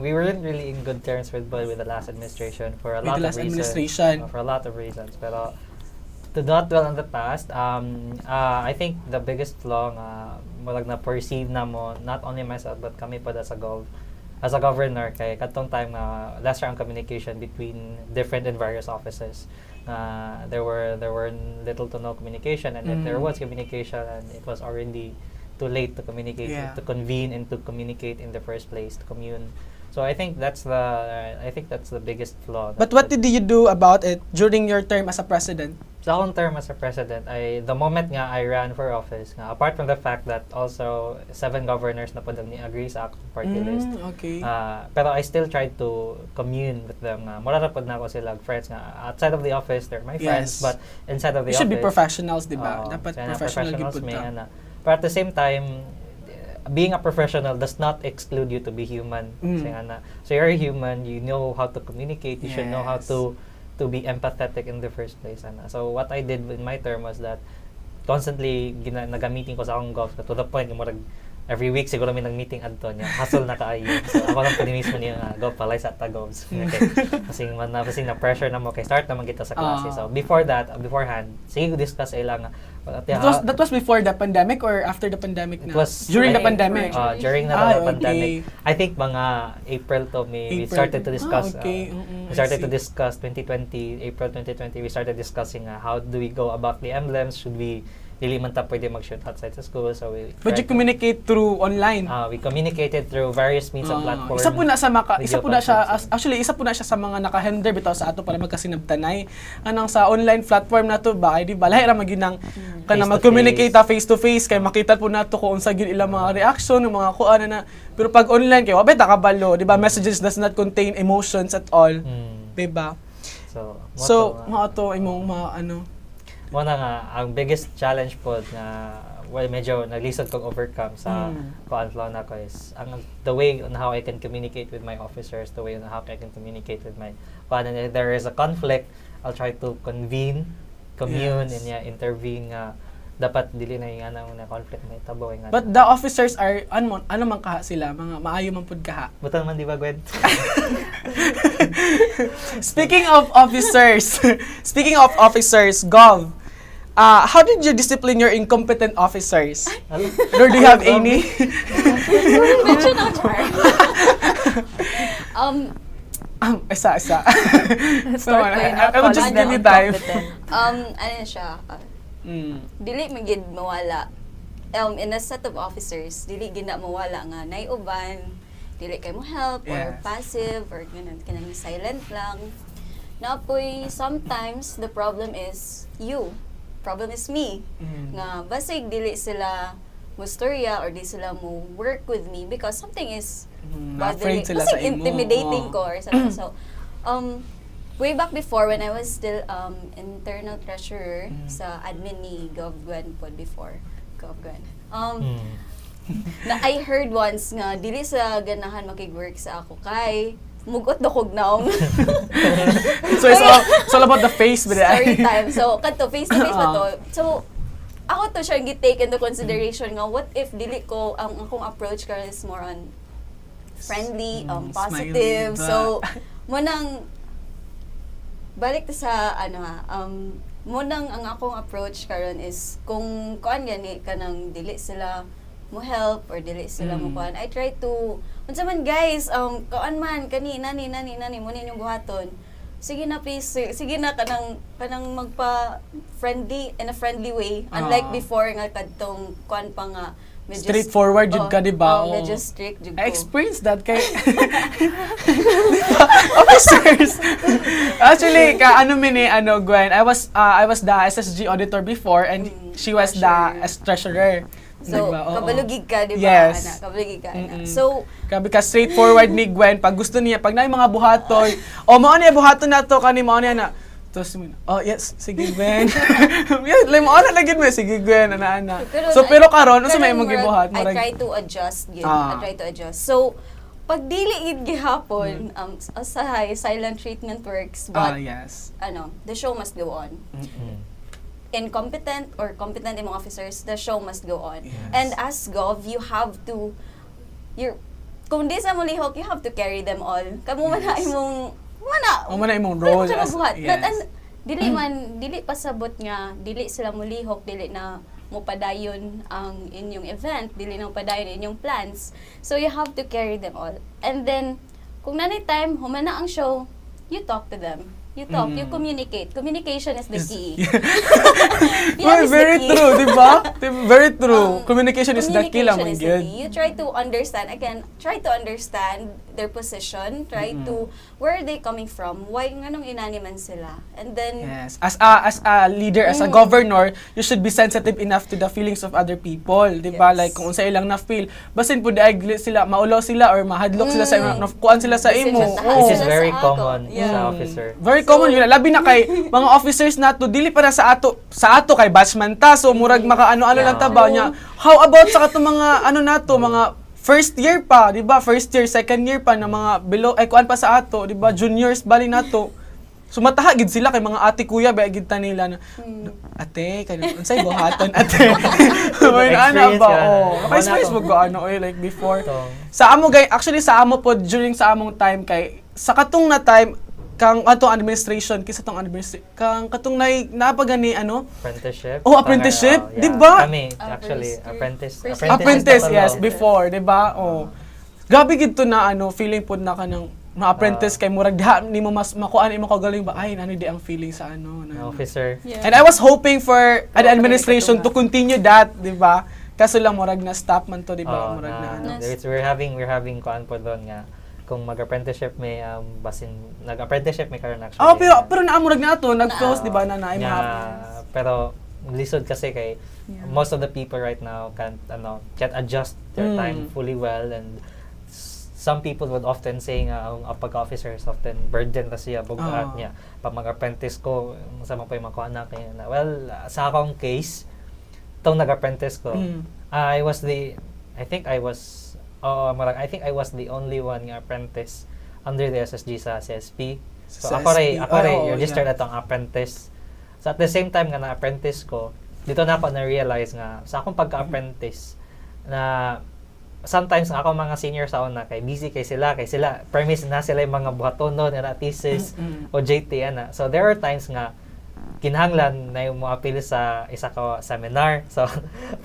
we weren't really in good terms with the last administration for a lot of reasons. Pero to not dwell on the past, I think the biggest flaw malag na perceive na mo, not only myself but kami pa as a governor, kay katong time lesser ang communication between different and various offices. There were little to no communication, and if there was communication, and it was already too late to communicate, to convene and to communicate in the first place, to commune. So I think that's the biggest flaw. But what did you do about it during your term as a president? Sa akong term as a president, the moment nga I ran for office, apart from the fact that also 7 governors na po ni agree sa akong party list. Okay. Pero I still tried to commune with them. Mura na po na ako sila friends nga. Outside of the office, they're my friends, but inside of the office, should be professionals, di ba? Dapat professional gid ta. But at the same time, being a professional does not exclude you to be human. So you're a human, you know how to communicate, you should know how to be empathetic in the first place. So what I did in my term was that constantly nagamitin ko sa akong golf to the point na every week siguro may nag-meeting adto niya. Hustle na kaayo. So ako lang pwede mismo niya golf palay sa golfs. Okay. Kasi na pressure na mo kay start naman kita sa klase. So beforehand, sige discuss ay lang. That was before the pandemic or after the pandemic na? It was during the pandemic. During the pandemic. I think mga April to May we started to discuss. We started to discuss 2020, April 2020. We started discussing how do we go about the emblems? Should we dili man ta pwede mag-shoot outside sa school, so but you communicate through online. We communicated through various means of platform. Isa po na siya sa mga naka-hinder bitaw sa ato para magkasinabtanay anang sa online platform na to ba di ba lahi ra maginang kana mag-communicate face to face kay makita po nato kung unsa gyud ilang mga reaction ng mga kuan na pero pag online kay wabay ta kabalo di ba, messages does not contain emotions at all. Di ba? So mo ato imong Muna nga, ang biggest challenge po na medyo naglisod kong overcome sa kuan flaw na ko is the way on how I can communicate with my officers, the way on how I can communicate with my and if there is a conflict, I'll try to commune and intervene nga dapat dili na yung na conflict may tabo nga. But the officers are ano man kaha sila, mga maayo man pud kaha. Butang man di ba Gwen? Speaking of officers, Gov, how did you discipline your incompetent officers? Or do you have any? Isa. Start kayo na. I will just give you time. Ano siya? Dili magid mawala. In a set of officers, dili gina mawala nga nay uban dili kay mo help or passive or ganun kanang silent lang. Napoy sometimes the problem is you. Problem is me. Nga basig dili sila mo storya or di sila mo work with me because something is afraid sila sa imo. Intimidating ko or something. So way back before when I was still internal treasurer sa admin ni GovGwen pod before. GovGwen. Na I heard once nga dili sa ganahan makig-work sa ako kay mugot dokog naong. So it's all about the face with story time. So kadto face to face ba to. So ako to siya gi-take into consideration nga what if dili ko ang akong approach karon is more on friendly, positive. So mo nang balik ta sa mo nang ang akong approach karon is kung kuan gani kanang dili sila mo help or dili sila mo kuan, I try to unsa man guys kuan man kani nani mo ninyong buhaton, sige na please, sige na kanang magpa friendly in a friendly way unlike before nga kadtong kuan pa nga medyo straightforward jud ka, di ba? Medyo strict jud ko. I experienced that kay officers. Actually, Gwen, I was the SSG auditor before and she was the treasurer. So, diba? kabalugig ka, di ba, yes. Ana? Kabalugig ka, Ana. So, because straightforward ni Gwen, pag gusto niya, pag na mga buhatoy, mao niya buhaton na to, kani mao niya na, tapos, yes, sige Gwen. Yes, mo na lagi mo, sige Gwen, ana. Pero karon, unsa may imong gibuhat? I try to adjust, I try to adjust. So, pag dili gid gihapon, sa silent treatment works, but, yes. The show must go on. Incompetent or competent imong officers, the show must go on. Yes. And as Gov, you have to, kung di sa mulihok, you have to carry them all. Kamo man na imong, imong role. Yes. Dili pasabot nga, dili sila mulihok, dili na mupadayon ang inyong event, dili na mupadayon inyong plans. So you have to carry them all. And then, kung nanay time, humana ang show, you talk to them. You talk, you communicate. Communication is the key. Very true, di ba? Very true. Communication is the key lang. You try to understand, again, try to understand their position, try to, where are they coming from? Why, nganong inaniman sila? And then, yes. As a leader, as a governor, you should be sensitive enough to the feelings of other people, di ba? Yes. Like, kung unsa ilang na-feel, basin po daig sila, maulaw sila, or mahadlok sila sa imo, kuan sila sa imo. This is very common sa officer. Very common yun. Labi na kay mga officers nato, dili para sa ato kay batchman ta, so murag makaano-ano lang tabaw niya. How about sa katong mga mga first year pa, di ba? First year, second year pa na mga below kuan pa sa ato, di ba? Juniors bali nato. So mataha gid sila kay mga ate kuya ba gid ta nila na ate kay unsay buhaton ate. May ana ba? Naka-experience mo gaano like before. Sa amo actually sa amo pod during sa among time kay sa katong na time kang atong administration kisa tong administration kang katong napagani apprenticeship. Apprenticeship, di ba? Kami actually apprentice yes, before, di ba? Grabe gid to na feeling pod na kanang ma-apprentice kay murag diha nimo mas makuan imo kagaling ba ay nani di ang feeling sa na officer. Yeah. And I was hoping for the administration to continue that, di ba? Kaso lang murag na stop man to, di ba? Murag na We're having kuan pod doon nga kung mag-apprenticeship may basin nag-apprenticeship may karon actually. Pero naamurag na ato nag-post di ba na naay pero lisod kasi kay most of the people right now can't adjust their time fully well, and some people would often say nga ang pag-officers often burden ta siya bugat niya pag mag-apprentice ko sa mga makuha na kay sa akong case tong nag-apprentice ko I think I was the only one nga apprentice under the SSG sa CSP. So ako registered atong apprentice. So at the same time nga na-apprentice ko, dito na ako na-realize nga sa akong pagka-apprentice na sometimes nga ako mga senior sa una kay busy kay sila premise na sila yung mga buhatonon na thesis o JT ana. So there are times nga kinahanglan na yung mo-appeal sa isa ko seminar. So,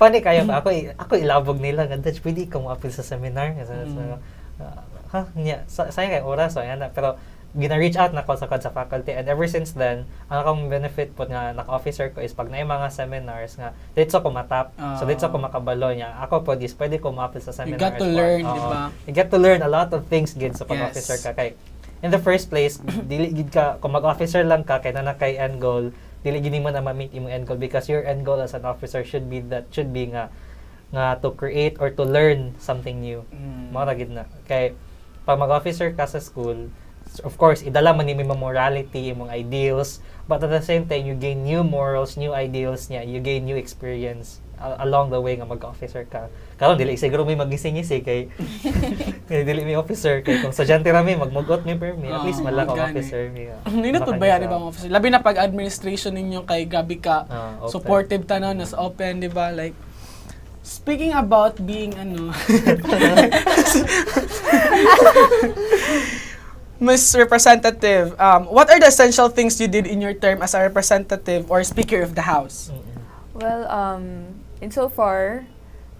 funny kayo, ako ilabog nila, ganda, pwede ka mo-appeal sa seminar. Sayang kayo oras, so yan. Pero, gina-reach out na ko sa faculty, and ever since then ang akong benefit po nga naka-officer ko is pag na mga seminars nga dito ko matap, so dito ko makabalo niya ako po is pwede ko ma-apply sa seminars. You got to learn, di ba? You get to learn a lot of things gid sa pag-officer ka kay in the first place dili gid ka kung mag-officer lang ka kay na kay end goal, dili gid mo na ma-meet imong end goal because your end goal as an officer should be nga to create or to learn something new. Mao gid na kay pag mag-officer ka sa school, of course, idala man nimo imong morality, imong ideals, but at the same time, you gain new morals, new ideals niya, you gain new experience along the way nga mag-officer ka. Karon dili siguro may magising-isig kay dili may officer kay kung sadyante ra may magmugot mi permi, at least malak officer mi. Nino to ba yan, di ba, officer? Labi na pag administration ninyo kay gabi ka, supportive tanan, nas open, di ba? Like, speaking about being Ms. Representative, what are the essential things you did in your term as a representative or Speaker of the House? Well, insofar,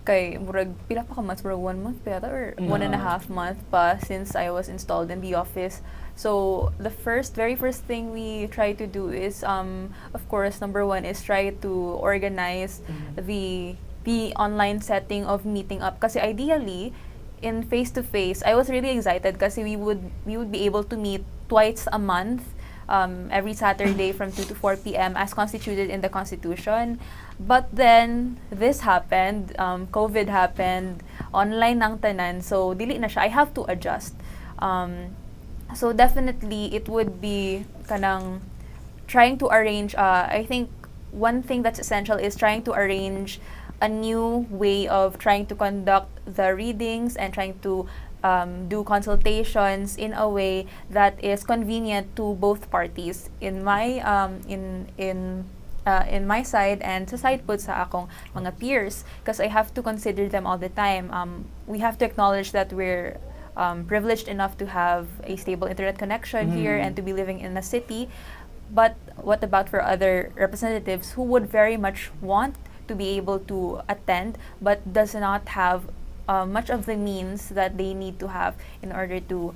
kay murag pila pa ka months, murag 1 month pa yata, or 1.5 month pa since I was installed in the office. So the very first thing we try to do is, of course, number 1 is try to organize the online setting of meeting up. Kasi ideally, in face-to-face, I was really excited kasi we would be able to meet twice a month, every Saturday from 2 to 4 p.m. as constituted in the Constitution. But then, this happened, COVID happened, online nang tanan, so dili na siya. I have to adjust. So definitely, it would be kanang trying to arrange, I think one thing that's essential is trying to arrange a new way of trying to conduct the readings and trying to do consultations in a way that is convenient to both parties. In my my side and sa side po sa akong mga peers, because I have to consider them all the time. We have to acknowledge that we're privileged enough to have a stable internet connection here and to be living in a city. But what about for other representatives who would very much want to be able to attend but does not have much of the means that they need to have in order to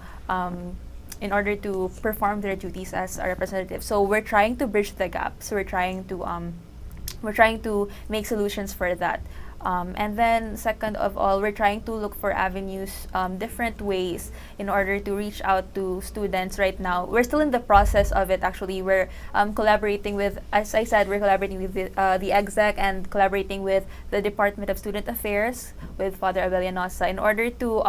perform their duties as a representative? So we're trying to bridge the gap. So we're trying to make solutions for that. And then second of all, we're trying to look for avenues, different ways in order to reach out to students right now. We're still in the process of it actually. We're collaborating with, as I said, we're collaborating with the exec and collaborating with the Department of Student Affairs with Father Abelianosa in order to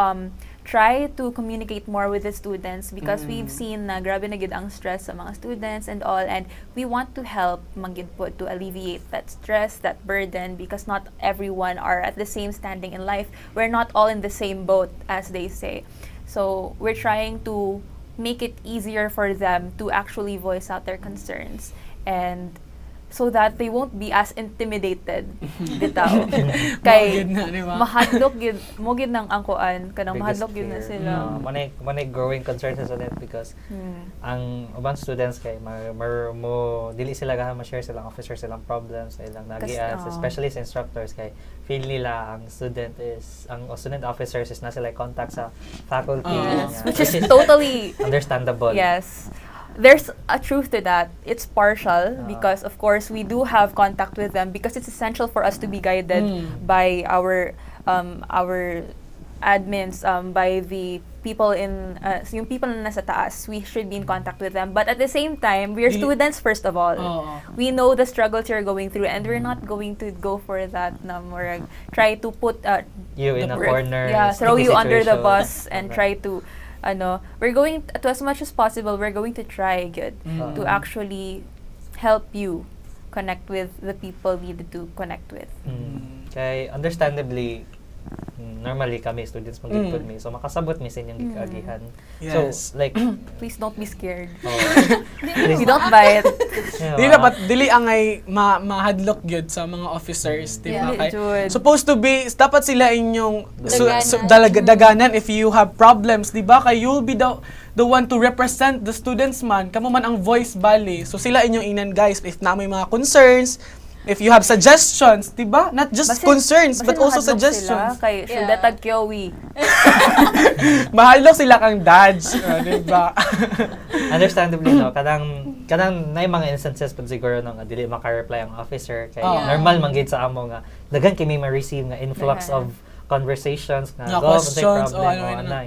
try to communicate more with the students because we've seen na grabe na gid ang stress sa mga students and all, and we want to help manggid po to alleviate that stress, that burden, because not everyone are at the same standing in life. We're not all in the same boat, as they say. So we're trying to make it easier for them to actually voice out their concerns, and so that they won't be as intimidated bitaw. Kay mahadlok gid mo gid nang angkuan kanang mahadlok gid na sila. Manay growing concern sa student because ang ubang students kay mo dili sila gaha ma-share silang officer silang problems sa ilang nagias, especially sa instructors kay feel nila ang student officers is na sila contact sa faculty, which is totally understandable. Yes. There's a truth to that. It's partial because, of course, we do have contact with them because it's essential for us to be guided by our admins, by the people yung people na nasa taas. We should be in contact with them. But at the same time, we're students first of all. We know the struggles you're going through, and we're not going to go for that na more try to put you in a corner, throw you under the bus and try to we're going to, as much as possible, we're going to try to actually help you connect with the people needed to connect with. Kay understandably, normally kami students magigpod mi, so makasabot mi sa inyong giagihan. Yes. So like please don't be scared. Please don't bite. Dili angay mahadlok gyud sa mga officers, di ba? Supposed to be dapat sila inyong daganan if you have problems, di ba? Kay you'll be the one to represent the students man, kamo man ang voice bali. So sila inyong inan guys if na may mga concerns, If you have suggestions, diba? Not just concerns, but also suggestions. Sila kay Shuda Tagkyowi. Mahal sila kang dads, diba? Understandably, no, kanang na mga instances pag siguro nung dili maka-reply ang officer kay normal man gid sa amo nga daghan kami ma-receive nga influx of conversations nga questions problem na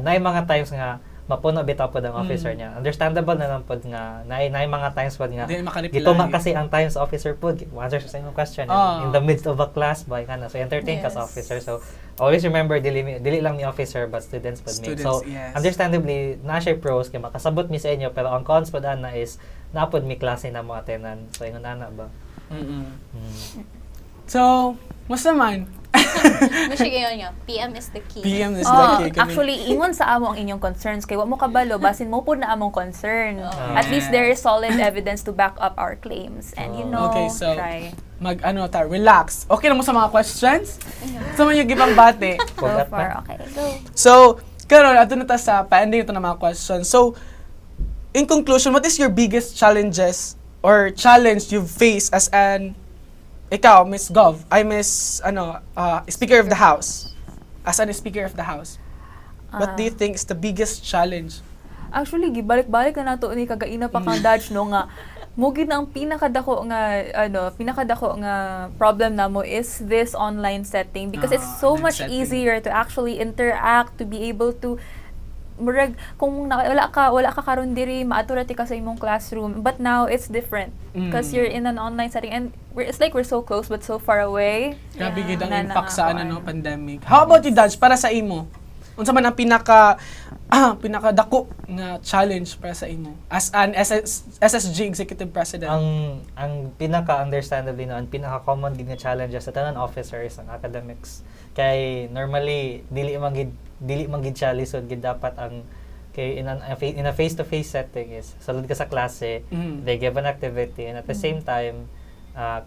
mga times nga mapuno bitaw pod ang officer niya. Understandable na lang pod nga na mga times pod nga gituma kasi ang times officer pod answer sa imong question in the midst of a class by kana so entertain kas officer. So always remember dili lang ni officer but students pod me. So understandably na siya pros kay makasabot mi sa inyo pero ang cons pod ana is napod mi klase na mo attenan. So ingon ana ba. So mas naman Mashigayon nga, PM is the key. PM is the key. Actually, ingon sa amo ang inyong concerns. Kaya wa mo kabalo, basin mo po na among concern. At least there is solid evidence to back up our claims. And okay, so, try. Relax. Okay na mo sa mga questions? Sa mga yung gibang bate. So far, okay. Go. So, karon ato na ta sa pa-ending ito na mga questions. So, in conclusion, what is your biggest challenges or challenge you've faced as an ikaw, Miss Speaker of the House. As an Speaker of the House. What do you think is the biggest challenge? Actually, gibalik-balik na nato ni kagaina pa kang Dutch no nga mugid na ang pinakadako nga problem namo is this online setting because it's so much easier to actually interact, to be able to murag kung wala ka karon diri maaturati ka sa imong classroom, but now it's different because you're in an online setting and it's like we're so close but so far away. Grabe gid ang impact sa pandemic. How about you, Dodge, para sa imo? Unsa man ang pinakadako nga challenge para sa imo as an SSG executive president? Ang pinaka-understandably no, ang pinaka-common gid nga challenges sa tanan officers ang academics. Kay normally dili man gid siya lisod gid dapat ang kay in a face-to-face setting is sulod ka sa klase, they give an activity and at the same time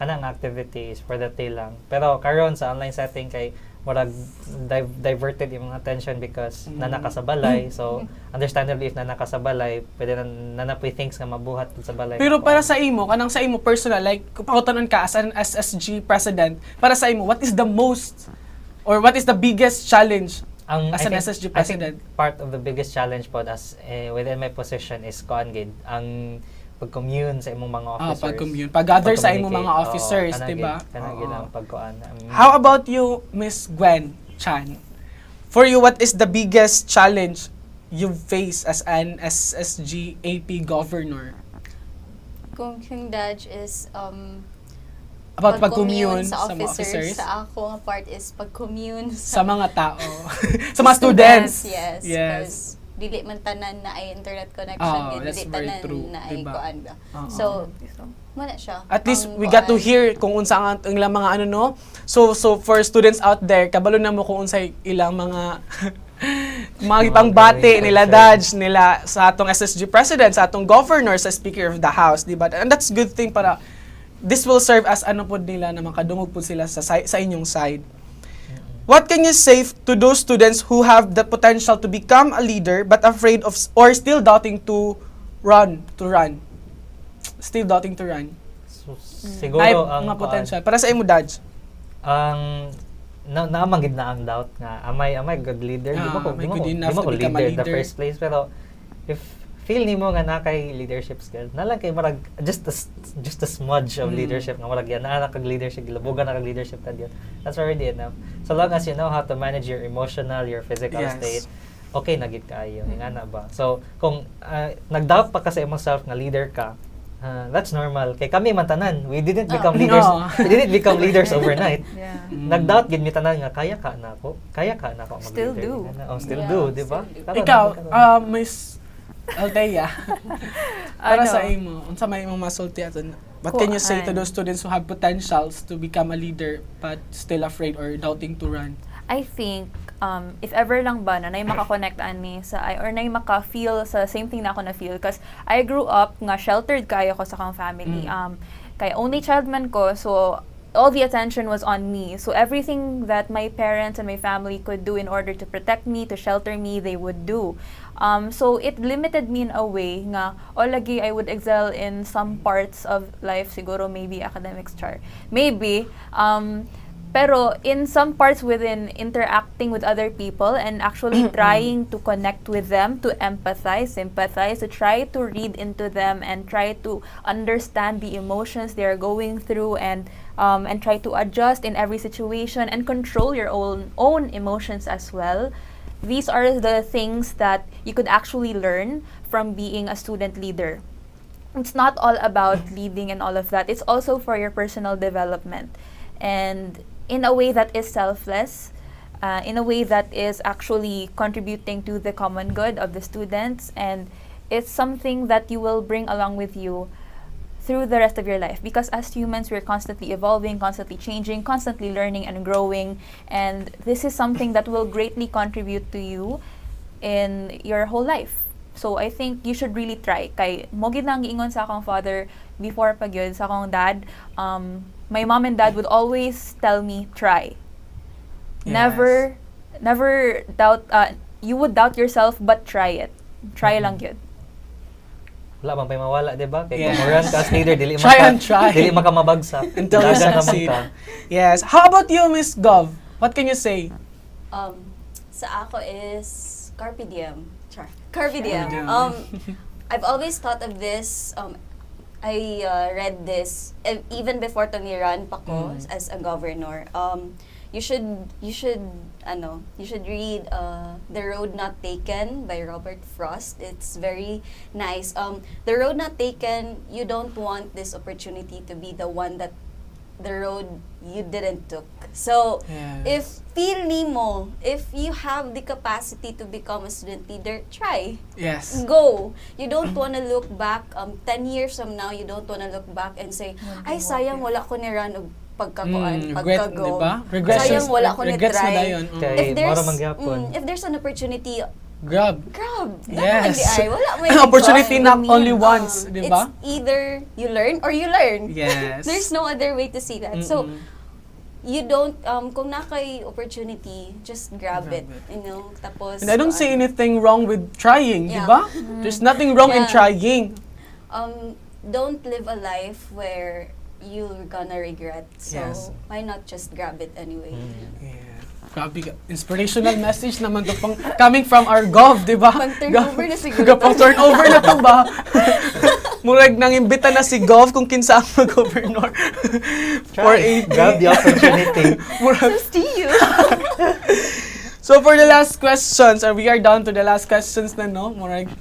kanang activity is for the day lang. Pero karon sa online setting kay murag diverted yung attention because nanaka sa balay. So understandably if nanaka sa balay, pwede nanapoy things nga mabuhat sa balay. Pero para sa imo, kanang sa imo personal, like pakutanon ka as an SSG president, para sa imo, what is the most or what is the biggest challenge as an SSG president? I think part of the biggest challenge po as within my position is koangid ang pag-commune sa imong mga officers. Pag-commune. Pag-gather sa imong mga officers, diba? Kanang ang pagkuan. How about you, Miss Gwen Chan? For you, what is the biggest challenge you've faced as an SSG AP governor? Kung Dodge is about pag-commune sa mga officers. Sa ako nga part is pag-commune sa mga tao. Sa mga students. Yes. Dili man tanan na ay internet connection, dili tanan na ay kuan ba. So, wala siya. At least we got to hear kung unsa ang ilang mga So for students out there, kabalo na mo kung unsa ilang mga pangbati nila Dodge nila sa atong SSG president, sa atong governor, sa Speaker of the House, di ba? And that's good thing para this will serve as pod nila na makadungog po sila sa inyong side. What can you say to those students who have the potential to become a leader but afraid of or still doubting to run? Still doubting to run. So, siguro ang mga potential para sa imo, Dodge. Naamagid na ang doubt nga am I good leader? Di mo ko leader in the first place, pero if feel nimo nga na kay leadership skills na lang kay marag just a smudge of leadership nga marag yan na kag leadership gilabugan na kag leadership ta diyan, that's already enough. So long as you know how to manage your emotional, your physical state, okay na gid kaayo nga na ba. So kung nag-doubt pa ka sa imong self nga leader ka, that's normal kay kami man tanan we didn't become leaders. We didn't become leaders overnight. Nag-doubt gid mi tanan nga kaya ka na ako mag-leader. Still do, di ba? Ikaw, Miss Althea, para sa imo, unsa may imong masulti aton? What can you say to those students who have potentials to become a leader but still afraid or doubting to run? I think if ever lang ba na maka-connect ani sa or maka-feel sa same thing na ako na feel because I grew up nga sheltered kayo ko sa kang family. Kay only child man ko, so all the attention was on me. So everything that my parents and my family could do in order to protect me, to shelter me, they would do. So it limited me in a way nga, o lagi I would excel in some parts of life, siguro maybe academics char. Maybe, pero in some parts within interacting with other people and actually trying to connect with them, to empathize, sympathize, to try to read into them and try to understand the emotions they're going through and try to adjust in every situation and control your own emotions as well. These are the things that you could actually learn from being a student leader. It's not all about leading and all of that. It's also for your personal development. And in a way that is selfless, in a way that is actually contributing to the common good of the students, and it's something that you will bring along with you through the rest of your life. Because as humans, we're constantly evolving, constantly changing, constantly learning and growing, and this is something that will greatly contribute to you in your whole life. So I think you should really try. Kay mo gid nang giingon sa akong father before pag yun, sa akong dad, my mom and dad would always tell me, try. Yes. Never doubt, you would doubt yourself, but try it. Try lang yun. Wala man pay mawala, di ba? Kay Yes. kung run ka as leader, dili Try and try. Dili makamabagsak. Until you Dagan naman succeed. ka. Yes. How about you, Miss Gov? What can you say? Sa ako is carpe diem. Char. Carpe diem. diem. I've always thought of this. I read this even before to run pa ko as a governor. You should read The Road Not Taken by Robert Frost. It's very nice. The Road Not Taken, you don't want this opportunity to be the one that the road you didn't took. So, Yes. if you have the capacity to become a student leader, try. Yes. Go. You don't want to look back 10 years from now, you don't want to look back and say, ay sayang wala ko ni run og pagkakuan, Regret, pagkago. diba? Regrets, Sayang wala ko ni regrets na try. dayon. Kay mora man gyapon. If there's an opportunity, Grab. Yes. Yes. Wala may Opportunity exhaust. not only once, di ba? It's either you learn or you learn. Yes. There's no other way to see that. So, you don't, kung nakay opportunity, just grab it. You know, tapos... And I don't see anything wrong with trying, di Yeah. ba? There's nothing wrong in Yeah. trying. Don't live a life where you're gonna regret. So, Yes. why not just grab it anyway? Yeah. Grabe ka. Inspirational message naman to coming from our Gov, di ba? Pang-turnover na siguro. Pang-turnover na to ba? Murag nang imbita na si Gov kung kinsa ang mag-governor. For Grab the opportunity. Murag, See you! so for the last questions, we are down to the last questions na, no? Murag,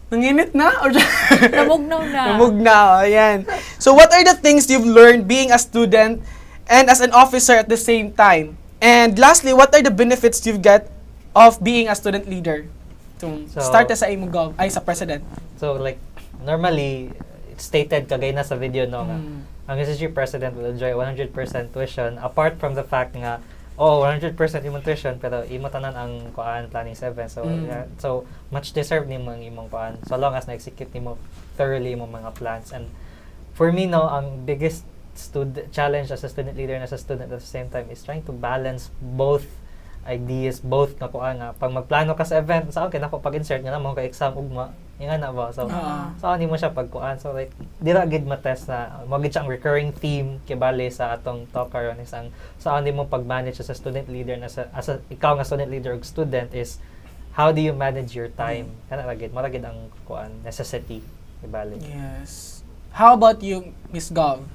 nanginit na? Or Namugnaw na. Namugnaw, ayan. So what are the things you've learned being a student and as an officer at the same time? And lastly, what are the benefits you get of being a student leader? So, start sa imo Gov, ay sa president. So like normally it's stated kagay na sa video no nga ang SSG president will enjoy 100% tuition apart from the fact nga 100% imong tuition pero imo tanan ang kuan planning 7 so so much deserved nimo ang imong kuan so long as na-execute nimo thoroughly imong mga plans. And for me no ang biggest challenge as a student leader and as a student at the same time is trying to balance both ideas, both na kuan nga pag magplano ka sa event sa akin ako pag-insert nga namo ka exam ugma nga na ba so so mo siya pagkuan so like dira gid ma-test na mo gid siyang recurring theme kibali sa atong talk karon is ang sa mo pag-manage as a student leader na as a ikaw nga student leader ug student is how do you manage your time kana ra gid ang kuan necessity kibali. Yes. How about you, Miss Gov?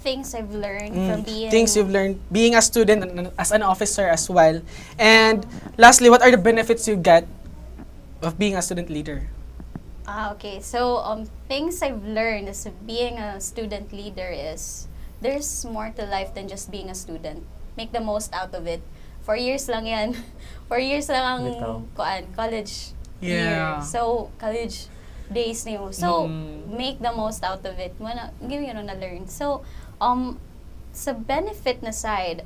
Things I've learned from being... Things you've learned being a student and as an officer as well. And lastly, what are the benefits you get of being a student leader? Okay. So, things I've learned as being a student leader is there's more to life than just being a student. Make the most out of it. 4 years lang yan. 4 years lang ang college year. So, college days na yun. So, make the most out of it. Give you na learn. So, sa benefit na side,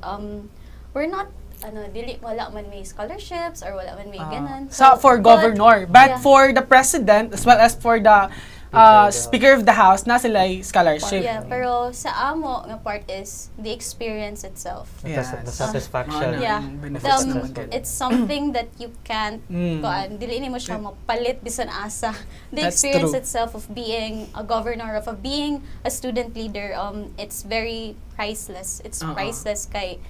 we're not, wala man may scholarships or wala man may ganon. For governor. But for the president, as well as for the speaker of the house na sila scholarship. Yeah, pero sa amo nga part is the experience itself. Yes. The satisfaction. Yeah. Benefits naman kayo. It's something that you can't kuan dili ni mo siya mapalit bisan asa. The That's experience true. itself of being a governor, of being a student leader, it's very priceless. It's priceless kay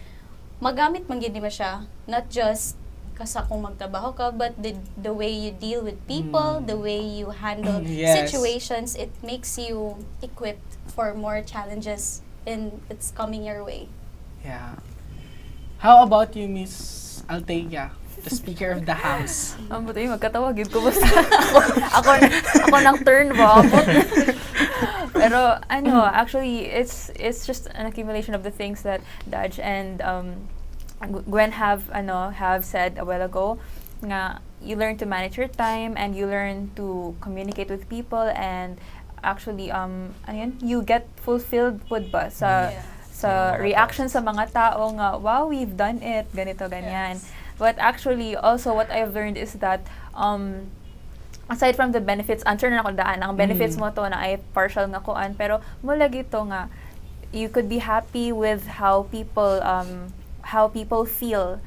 magamit man gid mo siya, not just kasa kung magtrabaho ka, but the way you deal with people, the way you handle Yes. situations, it makes you equipped for more challenges it's coming your way. Yeah. How about you, Miss Althea, the speaker of the house? Ang buti magkatawagin ko basta ako nang turn ba. Pero actually it's just an accumulation of the things that Daj and Gwen have said a while ago nga you learn to manage your time and you learn to communicate with people and actually you get fulfilled pud ba sa reaction sa mga tao nga wow, we've done it ganito ganyan. But actually also what I've learned is that aside from the benefits, answer na ako daan ang benefits mo to na ay partial nga kuan pero mula gito nga you could be happy with how people feel.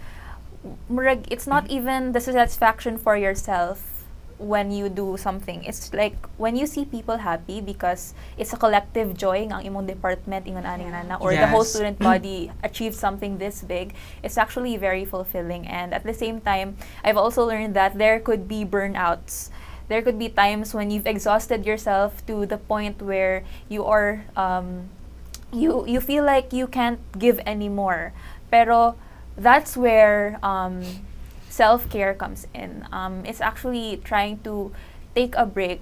Murag, it's not even the satisfaction for yourself when you do something. It's like when you see people happy because it's a collective joy ng imong department ingon ani nana or the whole student body achieved something this big. It's actually very fulfilling, and at the same time I've also learned that there could be burnouts. There could be times when you've exhausted yourself to the point where you are you feel like you can't give anymore. Pero that's where self-care comes in. It's actually trying to take a break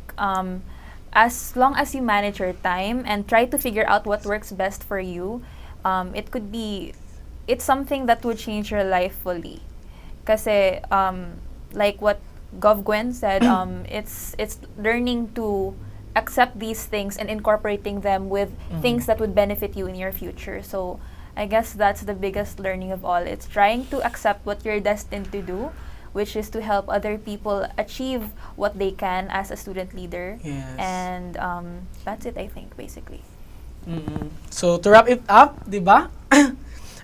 as long as you manage your time and try to figure out what works best for you. It's something that would change your life fully. Kasi like what Gov Gwen said, it's learning to accept these things and incorporating them with things that would benefit you in your future. So I guess that's the biggest learning of all. It's trying to accept what you're destined to do, which is to help other people achieve what they can as a student leader. Yes. And that's it, I think, basically. So to wrap it up, di ba?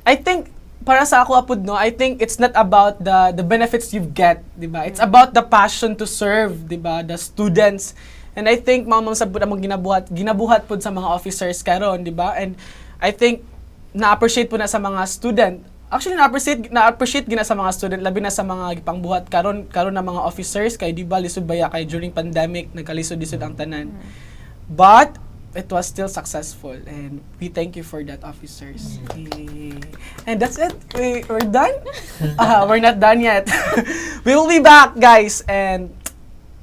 I think para sa ako apud no, I think it's not about the benefits you get, di ba? It's about the passion to serve, di ba? The students. And I think mga sabot among ginabuhat pud sa mga officers karon, di ba? And I think na-appreciate po na sa mga student. Actually, na-appreciate gina sa mga student, labi na sa mga gipangbuhat karon na mga officers, kay di ba lisod baya kay during pandemic, nagkalisod-lisod ang tanan. But, it was still successful, and we thank you for that, officers. And that's it. We're done? We're not done yet. We will be back, guys, and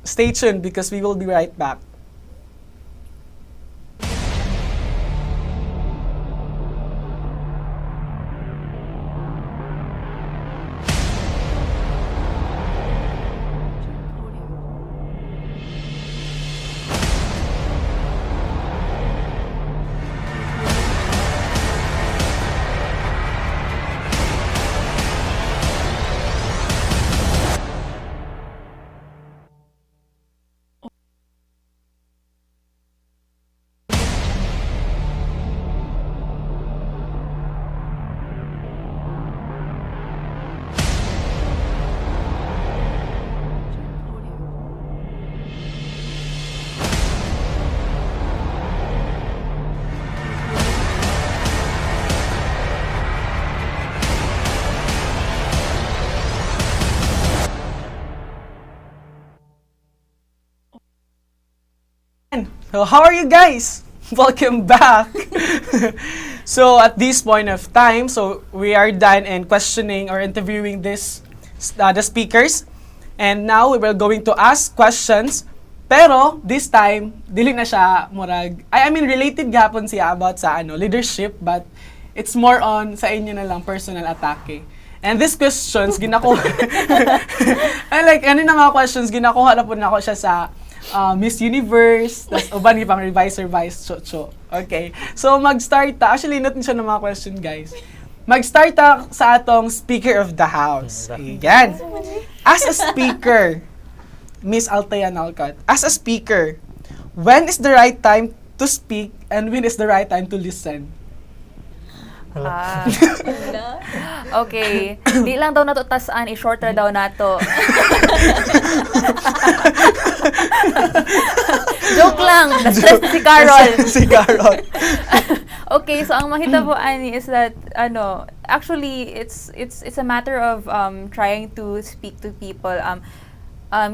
stay tuned because we will be right back. So how are you guys? Welcome back. So at this point of time, so we are done in questioning or interviewing the speakers. And now we will going to ask questions. Pero this time, dili na siya murag, I mean related gapon siya about sa leadership, but it's more on sa inyo na lang personal atake. And these questions ginakuha I like na mga questions ginakuha na po na ako siya sa Miss Universe, tas uban ni pang revise cho. Okay. So mag-start ta. Actually not siya ng mga question, guys. Mag-start ta sa atong speaker of the house. Ayan. As a speaker, Miss Althea Nalcott, as a speaker, When is the right time to speak and when is the right time to listen? Ah. Okay. Di lang daw nato tasaan, i-short ra daw nato. Joke lang. That's si Carol. Si Carol. Okay, so ang mahitabo ani is that actually it's a matter of trying to speak to people.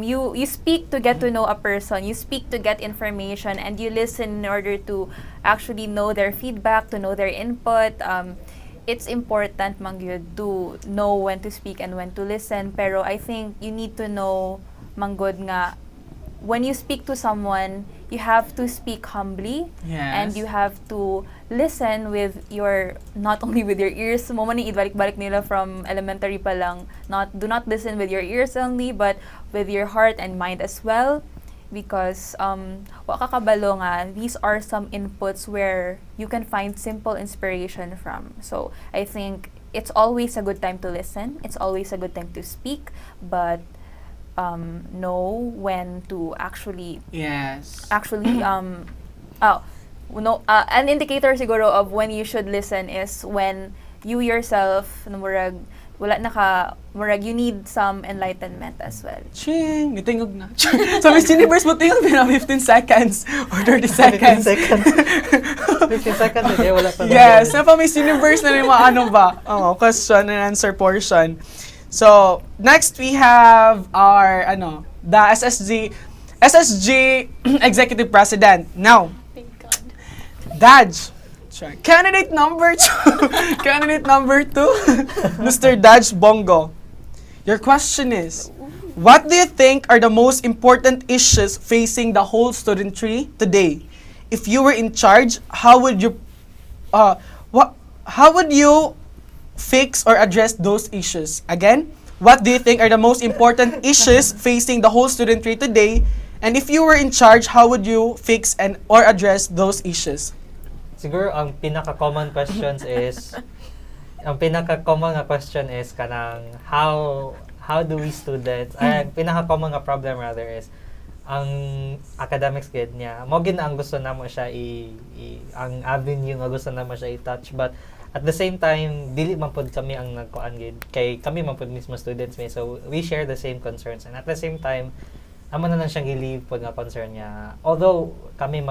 You speak to get to know a person, you speak to get information, and you listen in order to actually know their feedback, to know their input. It's important mangyud to know when to speak and when to listen, pero I think you need to know manggod nga when you speak to someone, you have to speak humbly, and you have to listen with your, not only with your ears, mo man ibalik-balik nila from elementary pa lang, do not listen with your ears only, but with your heart and mind as well, because wa kakabalo nga, these are some inputs where you can find simple inspiration from. So I think it's always a good time to listen, it's always a good time to speak, but know when to actually an indicator siguro of when you should listen is when you yourself murag you need some enlightenment as well. Ching, nitingog na. So Miss Universe mo tingog na 15 seconds or 30 seconds. 15 seconds eh, wala pa. Yes, na pa Miss Universe na rin question and answer portion. So, next we have our, the SSG Executive President. Now, Thank God. Daj, candidate number 2, Mr. Daj Bongo. Your question is, what do you think are the most important issues facing the whole studentry today? If you were in charge, how would you fix or address those issues? Again, what do you think are the most important issues facing the whole studentry today? And if you were in charge, how would you fix or address those issues? Siguro ang pinaka-common questions is kanang how do we students ang pinaka-common nga problem rather is ang academics gid niya mo gid ang gusto namo siya ang avenue nga gusto namo siya i-touch, but at the same time dili man pod kami ang nagkuan gid kay kami man pod mismo students may, so we share the same concerns, and at the same time amo na lang siyang i-leave pod nga concern niya, although kami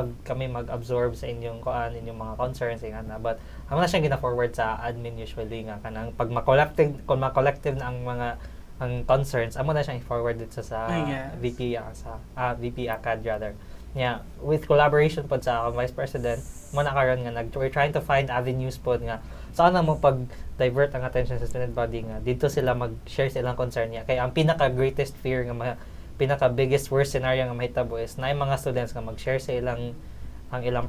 mag-absorb sa inyong inyong mga concerns ingana, but amo na siyang gina-forward sa admin usually nga kanang pag ma-collective na ang mga concerns amo na siyang i-forward dito sa VP VP ACAD rather. Yeah, with collaboration pod sa Vice President mo na karon nga we're trying to find avenues pod nga saan mo pag divert ang attention sa student body nga dito sila mag-share sa ilang concern niya, kay ang pinaka greatest fear nga pinaka biggest worst scenario nga mahitabo is na yung mga students nga mag-share sa ilang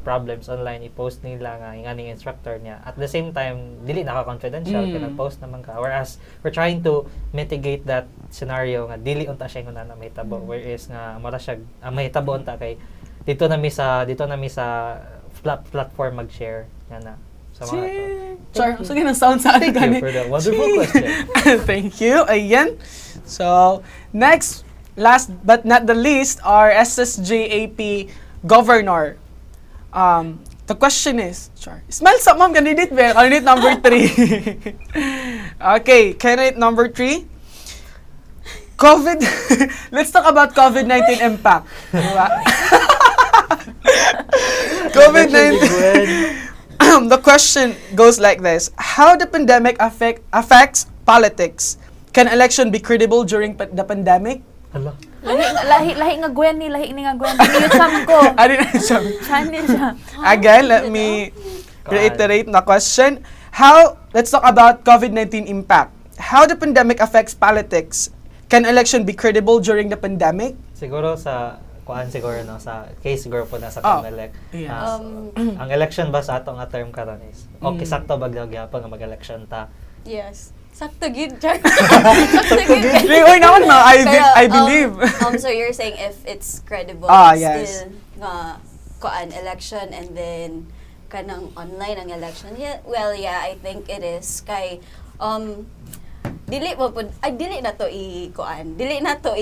problems online, i-post nila nga yung aning instructor niya. At the same time, dili naka-confidential kaya nag-post naman ka. Whereas, we're trying to mitigate that scenario nga dili unta siya yung na mahitabo. Whereas nga, mara siya, mahitabo unta kay dito na mi sa platform mag-share. Yan na. Sa mga Char, so ganang sound sa atin. Thank you for the wonderful question. Thank you. Ayan. So, next, last but not the least, our SSJAP Governor. The question is, smile sa ma'am, candidate ba? Candidate number 3. Okay, candidate number 3. Let's talk about COVID-19 impact. Diba? COVID-19. The question goes like this. How the pandemic affects politics? Can election be credible during the pandemic? Hala. Lahi nga Gwen ni yung sam ko. Channel siya. Again, let me reiterate the question. Let's talk about COVID-19 impact. How the pandemic affects politics? Can election be credible during the pandemic? Siguro sa sa case siguro po na sa COMELEC. Yes. Ang election ba sa atong term karon is okay sakto ba gyapon nga mag-election ta? Yes. Sakto gid, Char. Sakto gid. Oy naman ma, I believe. So you're saying if it's credible, yes. still election and then kanang online ang election. Yeah, well, yeah, I think it is. Kay dili na to i-kuan. Dili na to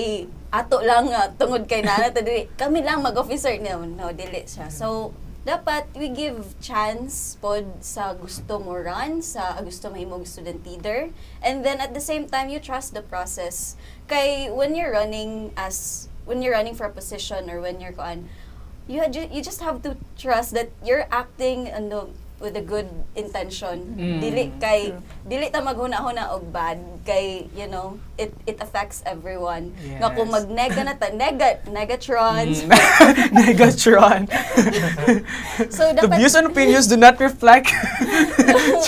ato lang tungod kay nana to dili. Kami lang mag-officer no, dili siya. So dapat we give chance pod sa gusto mo run, sa gusto mahimong student leader, and then at the same time you trust the process. Kay when you're running for a position or when you're kuan, you just have to trust that you're acting with a good intention. Dili ta maghuna-huna og bad kay it affects everyone. Yes. Nga kung magnega na ta negatrons. Negatron. So The dapat views and opinions do not reflect.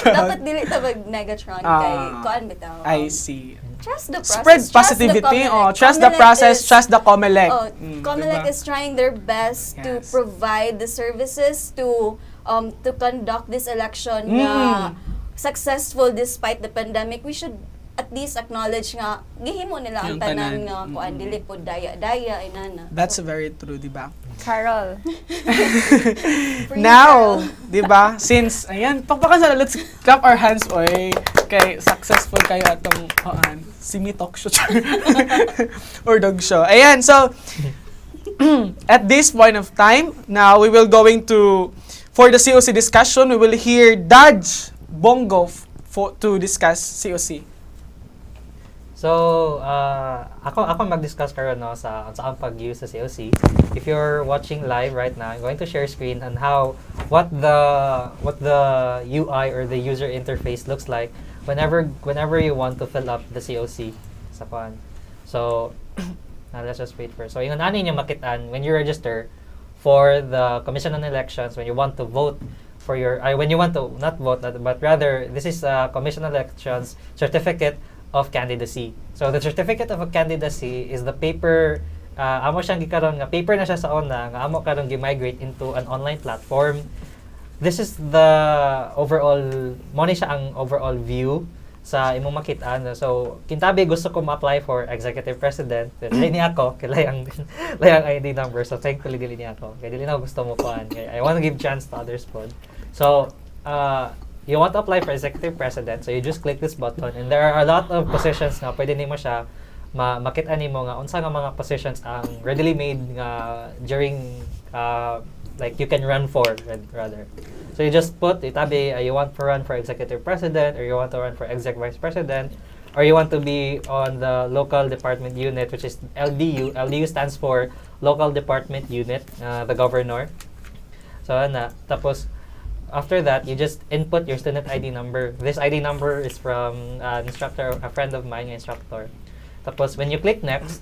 dapat dili ta mag negatron kay kuan bitaw. I see. Trust the process. Spread positivity. Trust the process. Trust the COMELEC. COMELEC Diba? is trying their best to Yes. provide the services to conduct this election na successful despite the pandemic. We should at least acknowledge nga gihimo nila ang Yung tanan tanan. nga kuan dili pod daya inana. That's very true, di ba? Carol. Now, di ba? Since, ayan, pakpakan sa let's clap our hands, oy. Kay successful kayo atong, simi talk show. Or dog show. Ayan, so, at this point of time, now we will going to, for the COC discussion, we will hear Daj Bongo to discuss COC. So, ako mag-discuss karon no sa ang pag-use sa COC. If you're watching live right now, I'm going to share screen on what the UI or the user interface looks like whenever you want to fill up the COC sa kuan. So, let's just wait first. So, yung ano niyo makitaan when you register for the Commission on Elections, when you want to vote for when you want to not vote but rather this is a Commission on Elections certificate of candidacy. So the certificate of candidacy is the paper amo siyang gikaron nga paper na siya sa una nga amo karon gi-migrate into an online platform. This is the overall mo ni siya ang overall view sa imong makitaan. So kintabi gusto ko ma-apply for executive president. Dili ni ako kay layang ID number. So thankfully dili ni ako. Kay dili na ako gusto mo kuan. I want to give chance to others pod. So you want to apply for executive president, so you just click this button, and there are a lot of positions nga pwede nimo siya makita nimo nga unsa nga mga positions ang readily made nga during like you can run for rather. So you just put itabi you want to run for executive president, or you want to run for exec vice president, or you want to be on the local department unit, which is LDU. LDU stands for local department unit, the governor. So tapos after that, you just input your student ID number. This ID number is from an instructor, a friend of mine, an instructor. Tapos, when you click next,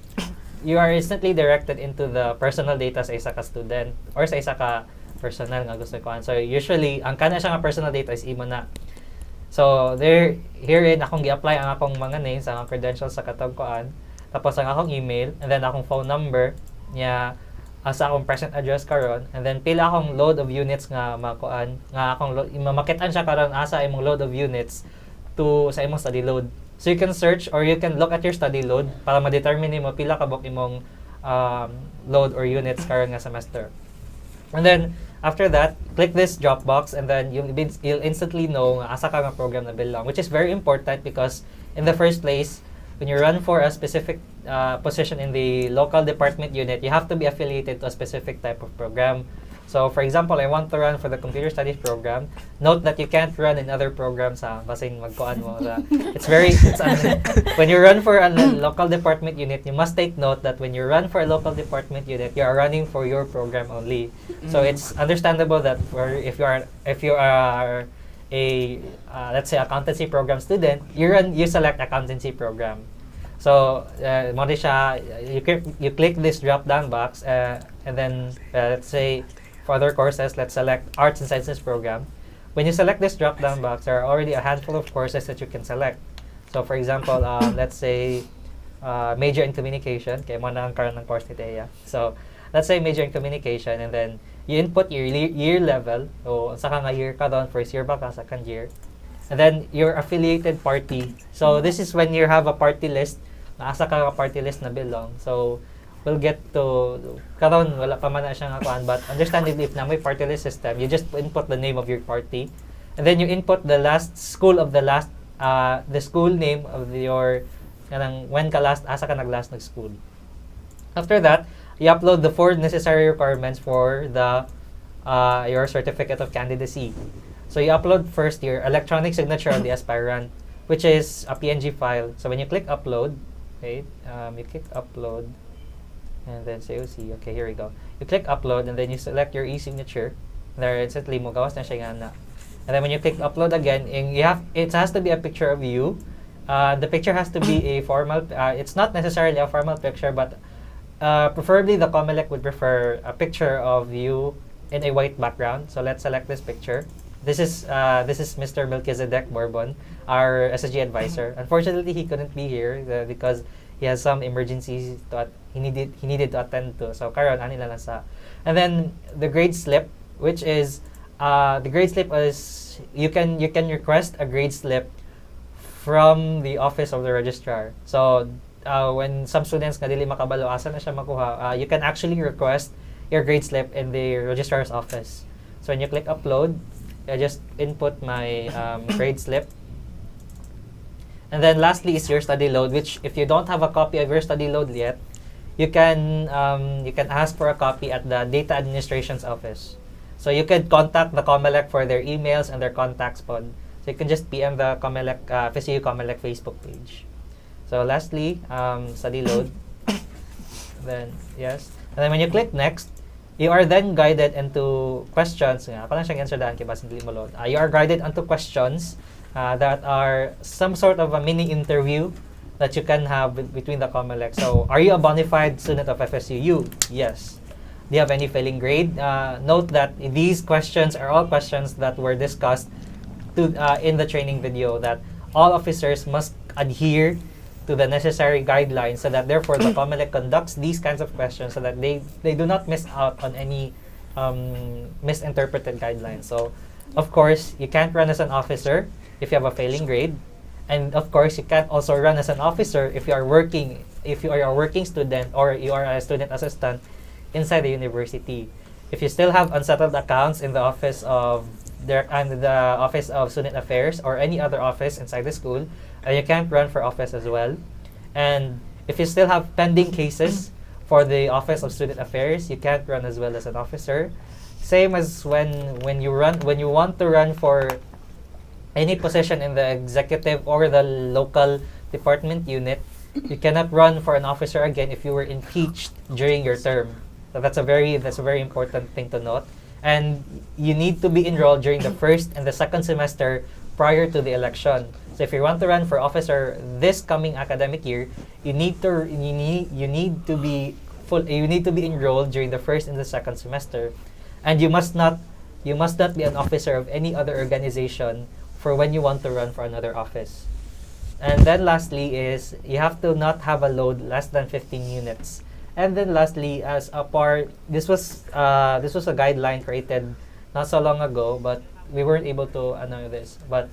you are instantly directed into the personal data sa isa ka student or sa isa ka personal nga gusto ko. So, usually, ang kana siya nga personal data is imo na. So, herein, akong gi-apply ang akong mga names, ang credentials sa katog koan. Tapos, ang akong email, and then akong phone number niya, sa akong present address karon, and then pila akong load of units nga makuan nga akong makitaan siya karon asa imong load of units to sa imong study load. So you can search or you can look at your study load para ma-determine nimo pila ka bok imong load or units karon nga semester. And then after that, click this drop box, and then you'll instantly know nga asa ka nga program na belong, which is very important because in the first place, when you run for a specific position in the local department unit, you have to be affiliated to a specific type of program. So, for example, I want to run for the computer studies program. Note that you can't run in other programs. Basin magkuan mo. When you run for a local department unit, you must take note that when you run for a local department unit, you are running for your program only. So it's understandable that if you are a let's say accountancy program student, you select accountancy program. So mo siya, you click this drop down box and then let's say for other courses, let's select arts and sciences program. When you select this drop down box, there are already a handful of courses that you can select. So for example, let's say major in communication, kay mo na ang karon ng course ni Thea. So let's say major in communication, and then you input your year level. So, sa nga year ka doon, first year ba ka, second year. And then, your affiliated party. So, this is when you have a party list, asa ka party list na belong. So, we'll get to, karon wala pa man na siya nga kuan, but understandably, if na may party list system, you just input the name of your party. And then, you input the last school of the last the school name of your when ka last asa ka naglast nag-school. After that, you upload the 4 necessary requirements for the your certificate of candidacy. So you upload first your electronic signature of the aspirant, which is a PNG file. So when you click upload, okay, you click upload, and then say OC. Okay, here we go. You click upload, and then you select your e-signature. There instantly mo gawas na siya nga na. And then when you click upload again, it has to be a picture of you. The picture has to be a formal. It's not necessarily a formal picture, but preferably the COMELEC would prefer a picture of you in a white background. So let's select this picture. This is Mr. Melchizedek Bourbon, our SSG advisor. Unfortunately, he couldn't be here because he has some emergencies he needed to attend to. So karon ani lang sa. And then the grade slip, which is the grade slip is you can request a grade slip from the office of the registrar. So when some students nga dili makabalo asa na siya makuha, you can actually request your grade slip in the registrar's office. So when you click upload, I just input my grade slip. And then lastly is your study load, which if you don't have a copy of your study load yet, you can ask for a copy at the data administration's office. So you can contact the COMELEC for their emails and their contacts pod. So you can just PM the COMELEC, FSU COMELEC Facebook page. So lastly, study load. Then yes. And then when you click next, you are then guided into questions. Ako lang siyang answer daan kay basin dili mo load. You are guided into questions that are some sort of a mini interview that you can have between the COMELEC. So, are you a bona fide student of FSU? Yes. Do you have any failing grade? Note that these questions are all questions that were discussed in the training video, that all officers must adhere to the necessary guidelines, so that therefore the COMELEC conducts these kinds of questions so that they do not miss out on any misinterpreted guidelines. So, of course, you can't run as an officer if you have a failing grade. And of course, you can't also run as an officer if you are a working student or you are a student assistant inside the university. If you still have unsettled accounts in the office of student affairs or any other office inside the school, you can't run for office as well. And if you still have pending cases for the office of student affairs, you can't run as well as an officer. Same as when you want to run for any position in the executive or the local department unit, you cannot run for an officer again if you were impeached during your term. So that's a very important thing to note. And you need to be enrolled during the first and the second semester prior to the election. So if you want to run for officer this coming academic year, you need to be enrolled during the first and the second semester. And you must not be an officer of any other organization for when you want to run for another office. And then lastly is you have to not have a load less than 15 units. And then lastly, as a part, this was a guideline created not so long ago, but we weren't able to ano this. But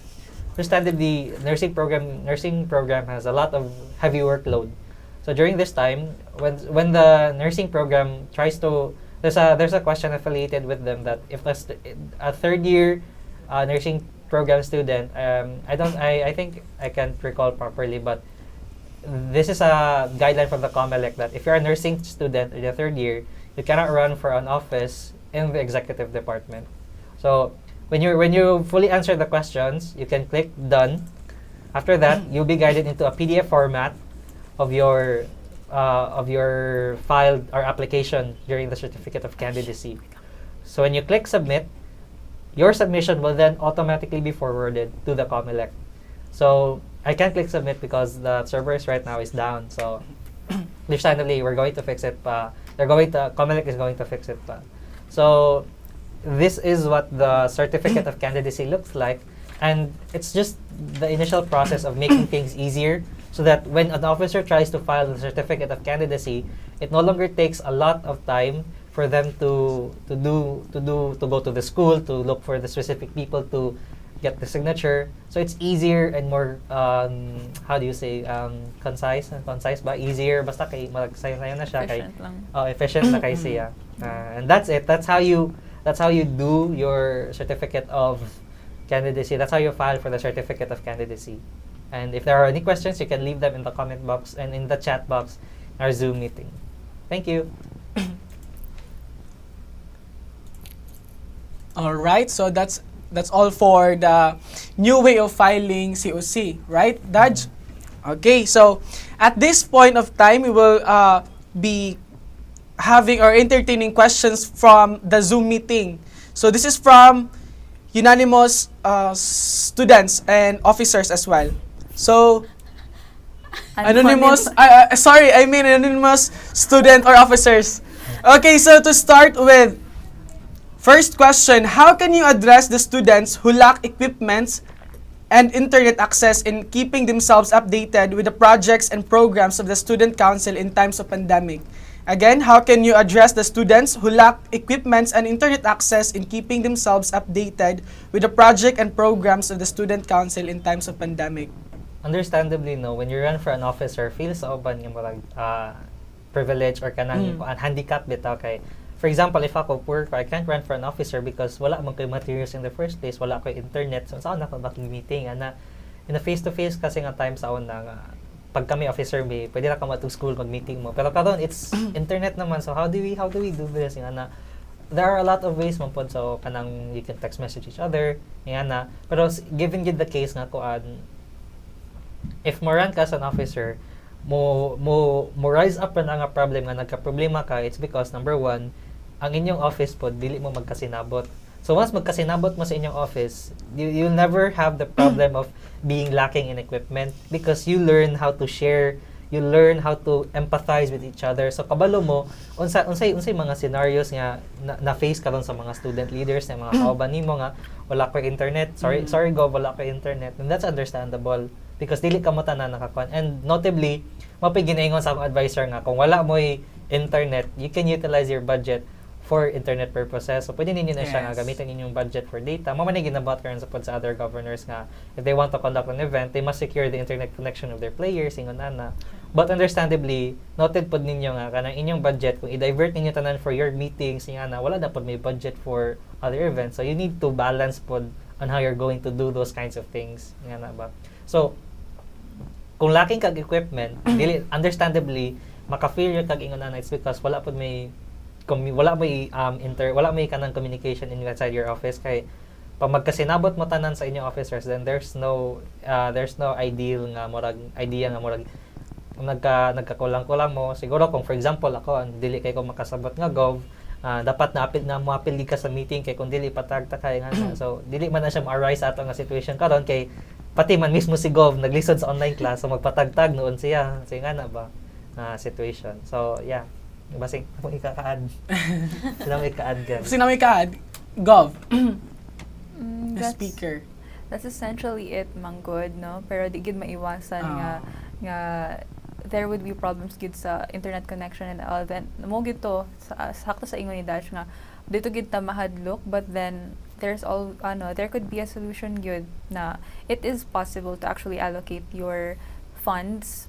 understandably, nursing program has a lot of heavy workload. So during this time, when the nursing program tries to, there's a question affiliated with them that if a third year nursing program student, I think I can't recall properly, but this is a guideline from the COMELEC that if you're a nursing student in the third year, you cannot run for an office in the executive department. So when you fully answer the questions, you can click done. After that, you'll be guided into a PDF format of your file or application during the certificate of candidacy. So when you click submit, your submission will then automatically be forwarded to the COMELEC. So I can't click submit because the servers right now is down. So understandably, we're going to fix it. COMELEC is going to fix it. So this is what the certificate of candidacy looks like, and it's just the initial process of making things easier, so that when an officer tries to file the certificate of candidacy, it no longer takes a lot of time for them to go to the school to look for the specific people to get the signature. So it's easier and more how do you say concise ba, easier basta kay magsayo na siya kay efficient na kay siya. And that's it. That's how you do your certificate of candidacy. That's how you file for the certificate of candidacy. And if there are any questions, you can leave them in the comment box and in the chat box in our Zoom meeting. Thank you. All right, so that's all for the new way of filing COC, right, Daj? Okay, so at this point of time, we will be having or entertaining questions from the Zoom meeting. So this is from unanimous students and officers as well. So anonymous student or officers. Okay, so to start with, first question, how can you address the students who lack equipments and internet access in keeping themselves updated with the projects and programs of the Student Council in times of pandemic? Again, how can you address the students who lack equipments and internet access in keeping themselves updated with the project and programs of the Student Council in times of pandemic? Understandably, no, when you run for an officer, feel sa uban yung privilege or kanang handicap bitaw kay. For example, if ako poor, I can't run for an officer because wala man kay materials in the first place, wala ko internet, so saan ako makig-meeting ana in a face-to-face kasi nga time sa una nga pag kami officer may pwede ra ka to school mag-meeting mo, pero karon it's internet naman, so how do we do this ana? There are a lot of ways man pod, so kanang you can text message each other ana, pero given the case nga kuan, if mo run ka as an officer, mo rise up na nga problem nga nagka-problema ka, it's because number one, ang inyong office pod dili mo magkasinabot. So once magkasinabot mo sa inyong office, you'll never have the problem of being lacking in equipment because you learn how to share, you learn how to empathize with each other. So kabalo mo unsay mga scenarios nga na face karon sa mga student leaders na mga kauban nimo nga wala ko internet. Sorry go, wala ko internet. And that's understandable because dili ka mo tanan nakakuan. And notably, mapiginaingon sa akong advisor nga kung wala mo internet, you can utilize your budget for internet purposes. So pwede ninyo na siya nga gamitin ninyong budget for data. Mo man ginabot karon sa pod sa other governors nga if they want to conduct an event, they must secure the internet connection of their players ingon ana. But understandably, noted pod ninyo nga kanang inyong budget kung i-divert ninyo tanan for your meetings ingon ana, wala na pod may budget for other events. So you need to balance pod on how you're going to do those kinds of things ingon ana ba. So kung lacking kag equipment, dili understandably maka-failure kag ingon ana, it's because wala pod may wala may kanang communication inside your office kay pag magkasinabot mo tanan sa inyong officers, then there's no ideal nga murag idea nga murag nagkakulang-kulang mo. Siguro kung for example ako dili kay ko makasabot nga gov, dapat na moapil ka sa meeting kay kung dili patagta kay nga so dili man na siya ma-arise ato nga situation karon kay pati man mismo si gov naglisod sa online class, so magpatagtag noon siya nga na ba situation. So yeah, basing kung ika-add. Sila may ka-add ka. Sino may ka-add? Gov. Speaker. That's essentially it, manggod, no? Pero di gid maiwasan nga there would be problems gid sa internet connection and all. Then mo gid to sakto sa ingon ni Dash nga dito gid ta mahadlok, but then there could be a solution good na it is possible to actually allocate your funds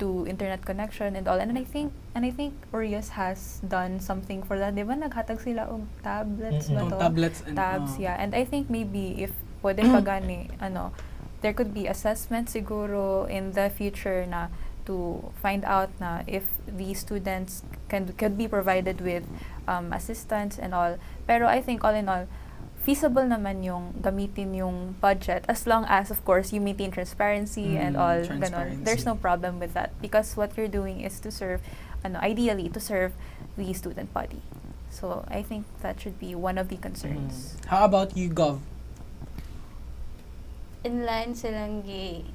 to internet connection and all. And I think Urias has done something for that. Di ba naghatag sila og tablets ba to? Tablets and tabs, yeah. And I think maybe if pwede pa gani there could be assessment siguro in the future na to find out na if these students could be provided with assistance and all. Pero I think all in all, feasible naman yung gamitin yung budget as long as of course you maintain transparency and all ganon. There's no problem with that because what you're doing is to serve ideally to serve the student body. So I think that should be one of the concerns. How about you, Gov? In line silang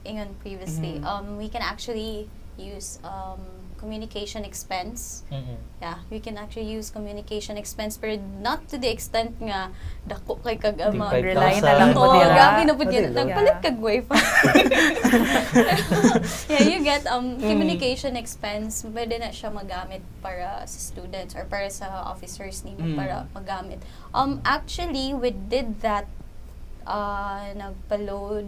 ingon previously, we can actually use communication expense. Yeah, we can actually use communication expense pero not to the extent nga dako kay kag rely na lang po nila. Grabe na po din. Nagpalit kag wifi. Yeah, you get communication expense, pwede na siya magamit para sa students or para sa officers nimo para magamit. Actually, we did that nagpa-load,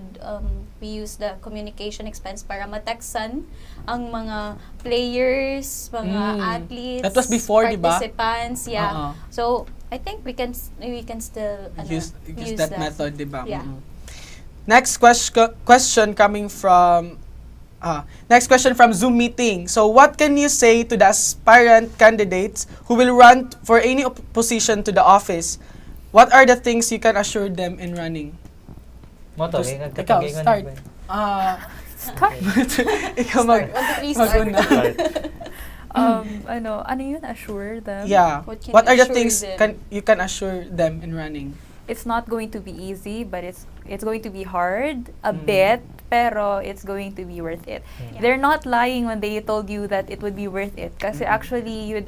we use the communication expense para matexan ang mga players, mga athletes, That was before, di ba? participants, yeah. So, I think we can still use that method, di ba? Yeah. Next question coming from next question from Zoom meeting. So, what can you say to the aspirant candidates who will run for any position to the office? What are the things you can assure them in running? Moto, Ikaw, start. Ikaw mag-una. Ano yun? Assure them? Yeah. What What are the can you things assure them? you can assure them in running? It's not going to be easy, but it's going to be hard a bit, pero it's going to be worth it. They're not lying when they told you that it would be worth it. Kasi actually,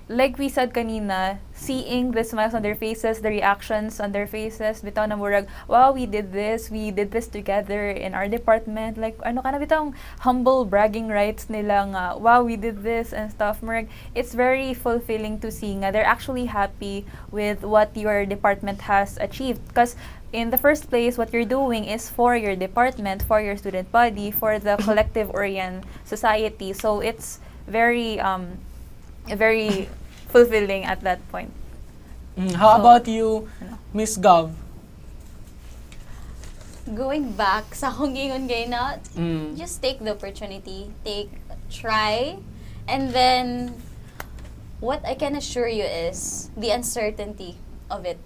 like we said kanina, seeing the smiles on their faces, the reactions on their faces, bitaw na murag, wow, we did this together in our department. Like, bitawng humble bragging rights nila nga, wow, we did this and stuff. Murag, it's very fulfilling to see nga they're actually happy with what your department has achieved. Because in the first place, what you're doing is for your department, for your student body, for the collective Orion society. So it's very fulfilling at that point. How about you, Miss Gov? Going back sa akong gingon gay na, just take the opportunity, try, and then what I can assure you is the uncertainty of it.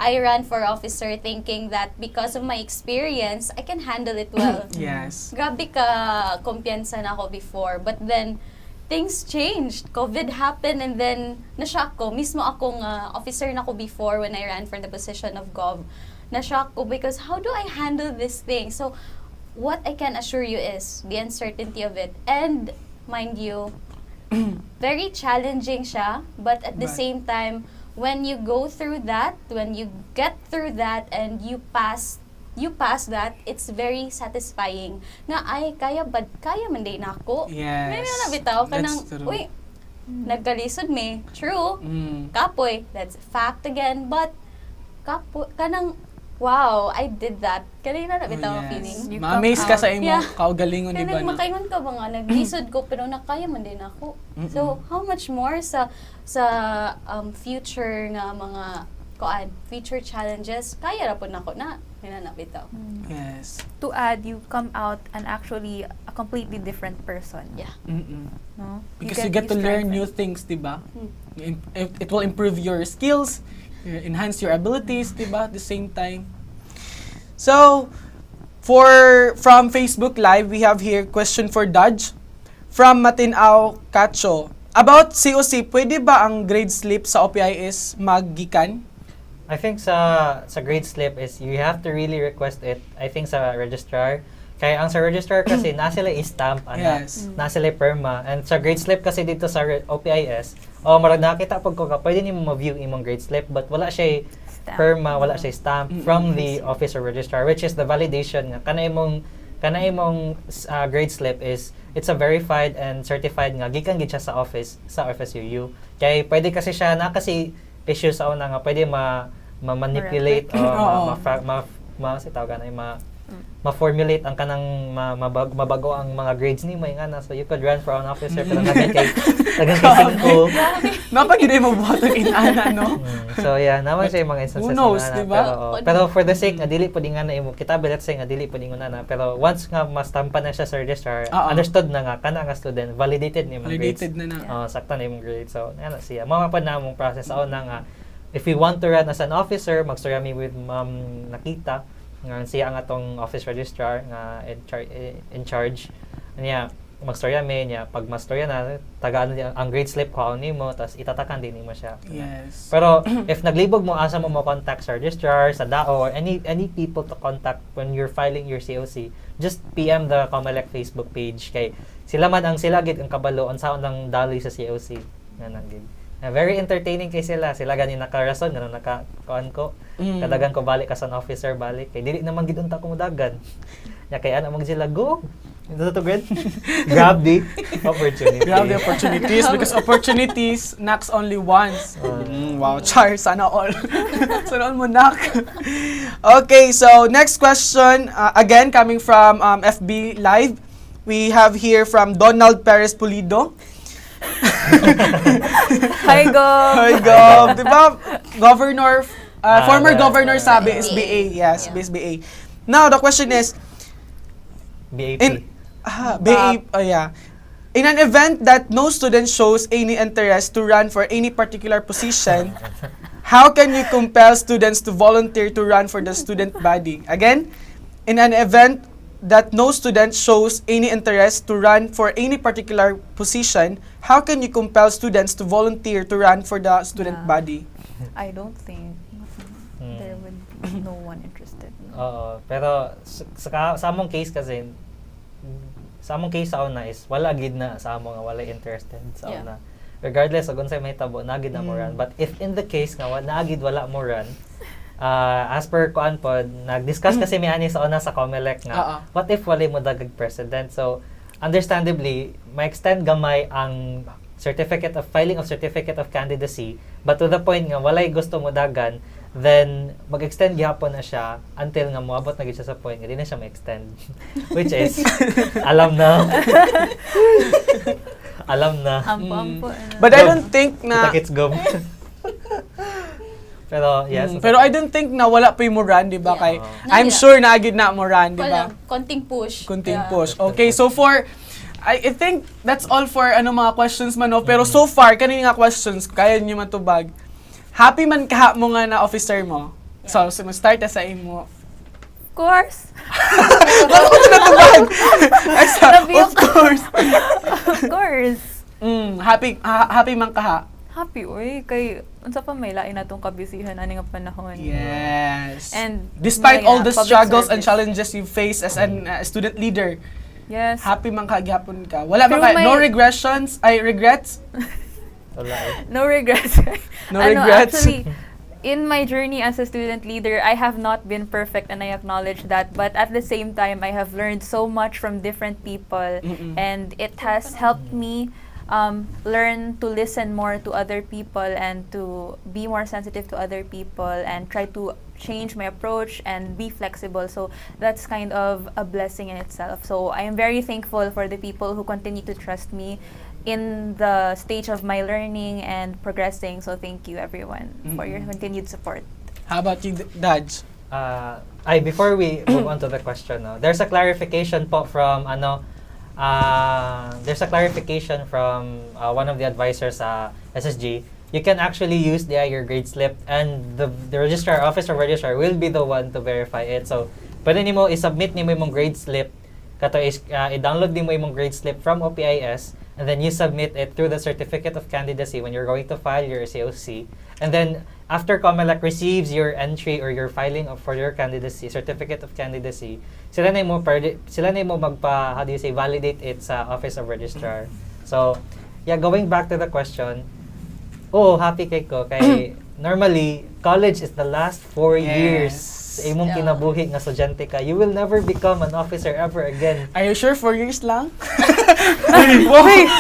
I ran for officer thinking that because of my experience, I can handle it well. Yes. Grabe ka kumpiyansa na ako before, but then things changed. COVID happened and then na-shock ko. Mismo akong officer na ko before when I ran for the position of Gov. Na-shock ko because how do I handle this thing? So, what I can assure you is the uncertainty of it. And, mind you, very challenging siya, but at the same time, when you go through that, when you get through that, and you pass that, it's very satisfying. Nga, ay, kaya man din ako. Yes. May na bitaw ka That's ng, true. uy, nagkalisod me. True. Kapoy. That's fact again. But, kapoy, kanang, wow, I did that. Kanina na bitaw ang feeling. Ma-amaze ka sa imo kaugalingon, di ba? Kaya makaingon ka ba nga, naglisod ko, pero nakaya man din ako. So, how much more sa future nga mga future challenges, kaya ra po na ako na ninanabitaw. Yes. To add, you come out and actually a completely different person. Yeah. No? Because you get to learn new things, di ba? It will improve your skills, enhance your abilities, di ba? At the same time. So, from Facebook Live, we have here question for Dodge from Matinao Cacho. About COC, pwede ba ang grade slip sa OPIS maggikan? I think sa grade slip is you have to really request it. I think sa registrar. Kaya ang sa registrar kasi nasila i-stamp nasila perma. And sa grade slip kasi dito sa OPIS, marag nakita pag ko ka, pwede nimo ma-view imong grade slip but wala siya perma, wala siya stamp from the office or registrar, which is the validation nga kana imong grade slip is it's a verified and certified nga gikan gid siya sa office sa FSUU. Kaya pwede kasi siya na kasi issue sa una nga pwede ma-manipulate o ma-formulate ang kanang mabago ang mga grades ni mo nga so you could run for an officer pero nagan kay ko Napagid mo buhaton inana, no? So yeah, naman siya yung mga instances. Who knows, na, diba? Pero for the sake nga dili pud nga na imo kitabi, let's say nga dili pud nga na pero once nga mastampa na siya sa registrar, understood na nga kana nga student validated ni imong grades. Validated na. Sakta na imong grades. So ana siya. Mamapad na among process sa una nga if we want to run as an officer, magstorya mi with Ma'am Nakita nga siya ang atong office registrar nga in charge niya magstorya mi niya pag mastorya na tagaan ang grade slip ko nimo tas itatakan din nimo siya. Yes. Pero if naglibog mo asa mo contact sa registrar sa DAO or any people to contact when you're filing your COC, just PM the COMELEC Facebook page kay sila man ang sila gid ang kabalo unsaon lang dali sa COC nga nanggid. Very entertaining kay sila gani nakarason nga nakakuan ko kadagan ko balik as an officer balik kay dili naman gid unta ko mudagan nya kay ana mag sila go ito to good grab the opportunity Grab the opportunities because opportunities knocks only once. Wow, char, sana all. Sana all mo, nak. Okay, so next question, again, coming from FB Live. We have here from Donald Perez Pulido. Hi, Gov! Hi, Gov! Diba, governor, former governor sa BSBA. Yes, BSBA. Now, the question is, BAP. BAP, oh yeah. In an event that no student shows any interest to run for any particular position, how can you compel students to volunteer to run for the student body? Again, in an event that no student shows any interest to run for any particular position, how can you compel students to volunteer to run for the student body? I don't think there would be no one interested. Oo, pero sa among case kasi, sa among case sa una is wala gid na sa among nga wala interested sa una. Regardless of unsay mahitabo, nagid na mo run. But if in the case nga nagid wala mo run, as per kuan pod, nag-discuss kasi mi ani sa una sa COMELEC nga, what if wala mo dagag president? So, understandably, ma-extend gamay ang filing of certificate of candidacy, but to the point nga walay gusto mo dagan, then mag-extend gihapon na siya until nga moabot na gid siya sa point nga di na siya ma-extend. Which is alam na. Ampo. But I don't think na It's gum. Pero yes. pero I don't think na wala pa yung run, di ba? Yeah. Kay I'm sure na agad na mo run, di ba? Konting push. Kunting push. Okay, so for I think that's all for mga questions man, no? Pero so far kanini nga questions kaya niyo matubag. Happy man ka mo nga na officer mo. So start sa imo. Of course. Bakit ko natubag? Of course. Of course. Happy man ka. Happy, oy. Kay, unsa pa may lain natong kabisihan ani nga panahon. Yes. And despite all the public struggles and service. challenges you face as a student leader, Yes. happy man ka gyapon ka. Wala Pero ba ka? No may- regrets? Wala. No regrets. No regrets? Actually, in my journey as a student leader, I have not been perfect and I acknowledge that. But at the same time, I have learned so much from different people. And it has helped me learn to listen more to other people and to be more sensitive to other people and try to change my approach and be flexible. So that's kind of a blessing in itself. So I am very thankful for the people who continue to trust me in the stage of my learning and progressing. So thank you everyone for your continued support. How about you, Daj? Before we move on to the question, no, there's a clarification po from there's a clarification from one of the advisors sa SSG. You can actually use your grade slip, and the registrar, office of registrar, will be the one to verify it. So, pwede nimo i-submit nimo imong grade slip, kato is i-download nimo imong grade slip from OPIS, and then you submit it through the certificate of candidacy when you're going to file your COC. And then after COMELEC receives your entry or your filing for your candidacy, certificate of candidacy, sila na mo how do you say, validate it sa office of registrar. So, yeah, going back to the question, happy kay ko kay normally college is the last 4 years sa imong kinabuhi nga estudyante ka. You will never become an officer ever again. Are you sure 4 years lang? Wait!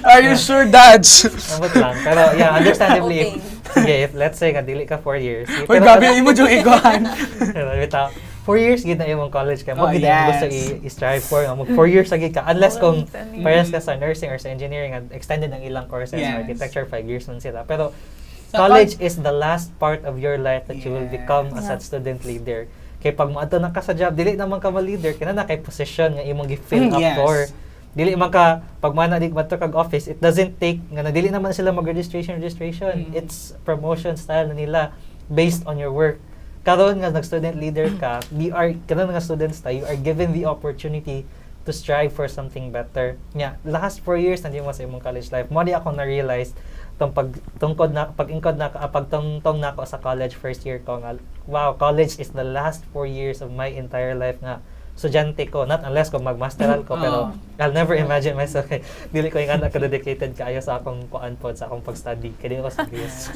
Are you sure, Daj? Amot lang. Pero yeah, understandably, if let's say nga dili ka 4 years. Uy, grabe imo yung iguan. Bitaw, 4 years gid na imong college ka. Mo gid yes. gusto i-strive for nga 4 years sagid ka unless kung parehas ka sa nursing or sa engineering and extended ang ilang courses, architecture 5 years man sila. Pero college is the last part of your life that you will become as a student leader. Kay pag moadto na ka sa job, dili naman ka ma-leader, kina na kay position nga imong gi-fill up for. Dili man ka pag mana di madto kag office, it doesn't take nga dili naman sila mag-registration. It's promotion style na nila based on your work. Karon nga nag-student leader ka, karon nga students ta, you are given the opportunity to strive for something better. Last 4 years na di mo sa imong college life. Mo di ako na-realize pagtungtong na ako sa college first year ko nga, wow, college is the last 4 years of my entire life nga estudyante ko, not unless kung mag-masteral ko, pero I'll never imagine myself dili ko yung anak dedicated kaayo sa akong kuan pod sa akong pag-study kaya di ko serious.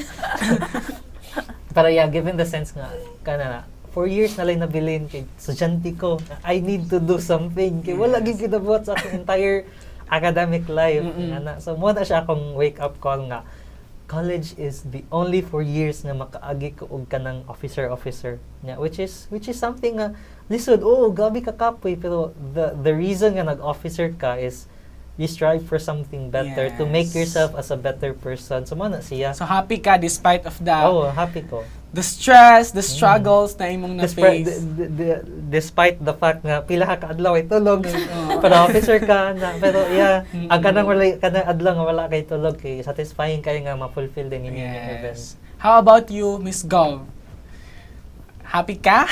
Pero yeah, given the sense nga kana 4 years na lang nabilin kay estudyante ko, I need to do something kay wala gid kinabuhat sa akong entire academic life. So mo na siya akong wake up call nga college is the only 4 years na makaagi ko og kanang officer yeah, which is something lisod gabi ka kapoy, pero the reason nga nag-officer ka is you strive for something better to make yourself as a better person. So mo na siya. So happy ka despite of the happy ko. The stress, the struggles na imong na-face. Despite the fact na pila ka adlaw ay tulog. Pero officer ka na, pero ang kanang adlaw nga wala kay tulog, kay satisfying kay nga ma-fulfill din yung event. How about you, Miss Gov? Happy ka?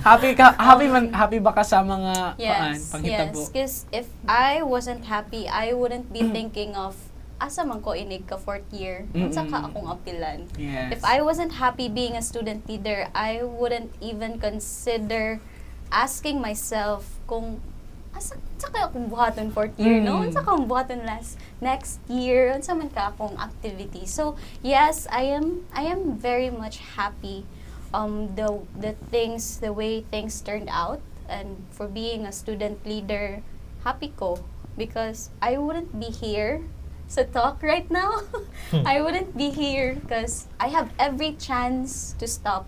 Happy ba ka sa mga panghitabo? Yes, because if I wasn't happy, I wouldn't be thinking of asa man ko inig ka 4th year, unsa ka akong apilan. Yes. If I wasn't happy being a student leader, I wouldn't even consider asking myself kung asa kaya akong buhaton 4th year, no? Unsa ka akong buhaton next year, unsa man ka akong activity. So, yes, I am very much happy the way things turned out, and for being a student leader, happy ko because I wouldn't be here to talk right now. I wouldn't be here because I have every chance to stop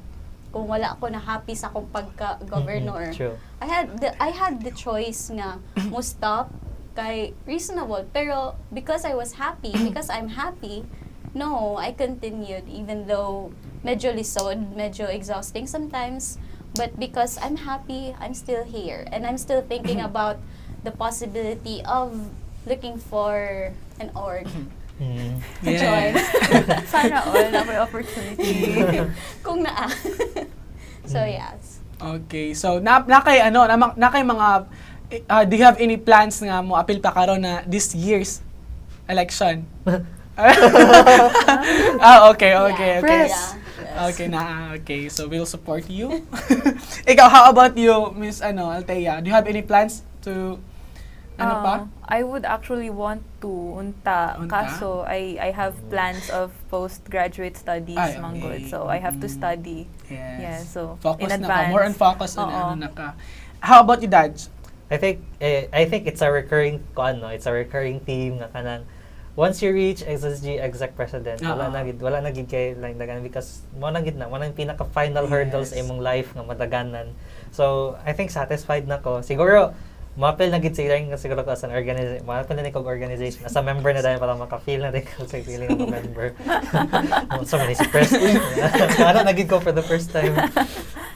kung wala ako na happy sa akong pagka-governor. True. I had the choice nga mo stop kay reasonable, pero because I was happy, because I'm happy, no, I continued even though medyo lisod, medyo exhausting sometimes, but because I'm happy, I'm still here and I'm still thinking about the possibility of looking for an org. To join. Sana all na may opportunity. Kung naa. So, yes. Okay. So, na kay mga do you have any plans nga mo apil pa karon na this year's election? Okay. Okay, so we'll support you. Ikaw, how about you, Miss Althea? Do you have any plans to I would actually want to unta. Kaso I have plans of postgraduate studies manggod. So I have to study. Yes. Yeah, so focus in na ka. advance. More on focus na ka. How about you, Dad? I think it's a recurring theme nga kanang once you reach SSG exec president, wala na gid kay like dagan because mo na pinaka final hurdles sa imong life nga madaganan. So I think satisfied na ko. Siguro mapil na gid siguro ko as an organization. Mapil na kog organization as a member na dahil para maka-feel na din ko sa feeling of a member. So many president. Ano na gid ko for the first time.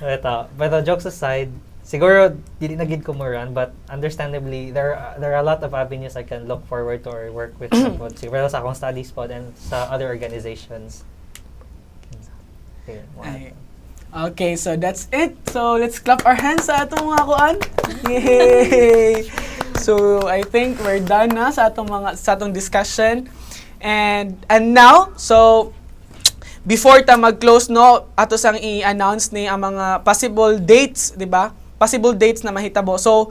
But jokes aside, siguro dili na gid ko mo run, but understandably there are a lot of avenues I can look forward to or work with siguro sa akong studies pod and sa other organizations. Okay, so that's it. So let's clap our hands sa atong mga kuan. Yay! So I think we're done na sa atong discussion. And now, so before ta mag-close no, ato sang i-announce ni ang mga possible dates, di ba? Possible dates na mahitabo. So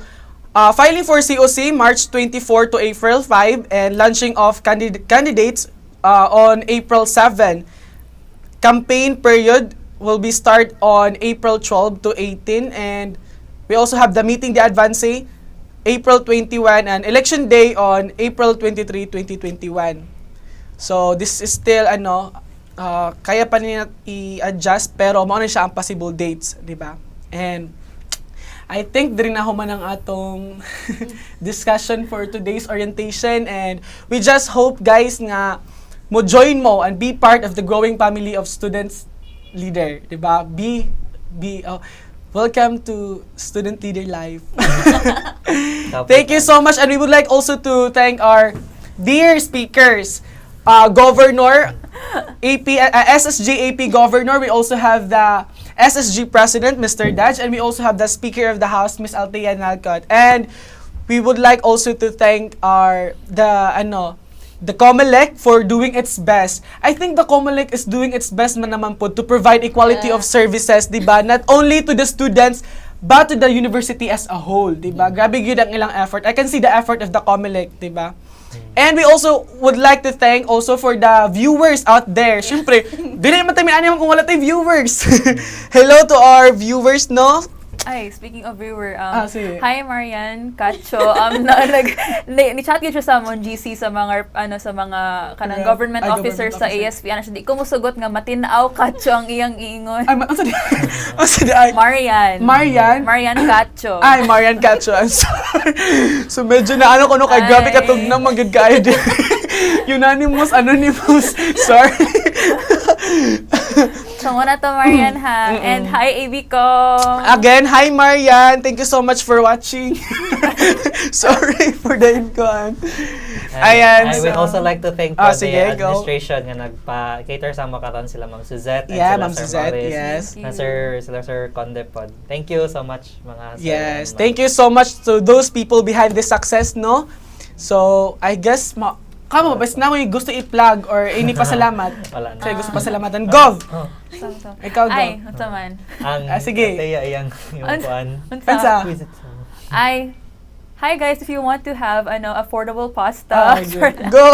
filing for COC March 24 to April 5 and launching of candidates on April 7. Campaign period will be start on April 12 to 18, and we also have the meeting de advance April 21 and election day on April 23, 2021. So this is still kaya pa nila i-adjust pero mao na siya ang possible dates, di ba? And I think diri na human ang atong discussion for today's orientation, and we just hope guys nga mo join mo and be part of the growing family of students leader, diba? Welcome to Student Leader Life. Thank you so much, and we would like also to thank our dear speakers, Governor, SSG AP Governor. We also have the SSG President, Mr. Daj, and we also have the Speaker of the House, Ms. Althea Nalcott. And we would like also to thank the COMELEC for doing its best. I think the COMELEC is doing its best man naman po to provide equality of services, di ba? Not only to the students, but to the university as a whole, di ba? Grabe yun ang ilang effort. I can see the effort of the COMELEC, di ba? And we also would like to thank also for the viewers out there. Siyempre, di rin matamian naman kung wala tayong viewers. Hello to our viewers, no? Ay, speaking of viewer, sige. hi Marian, Cacho, ni-chat yun siya sa among GC sa mga, sa mga kanang government officers sa ASP, siya, di ko musugot nga, matinaw, Cacho, ang iyang iingon. Ay, Marian Cacho. Ay, Marian Cacho, I'm sorry. So, medyo na, kay grabe katog na magiging kayo din. Unanimous, anonymous, sorry. So, muna to, Marian, ha? And hi, AB ko. Again, hi, Marian. Thank you so much for watching. Sorry for the inkuhan. Ayan. I would also like to thank the administration nga nagpa-cater sa makaroon sila Ma'am Suzette and Ma'am Sir Suzette, Morris, yes. na Sir Conde pod. Thank you so much, mga sir. Yes, thank you so much to those people behind this success, no? So, I guess, basta na may gusto i-plug or ini pasalamat. Wala na. Kaya gusto pasalamatan. Gov! Ikaw, Gov. Ay, unsa man. Sige. Kaya iyang yung kuan. Pansa. Ay, hi guys, if you want to have affordable pasta, go!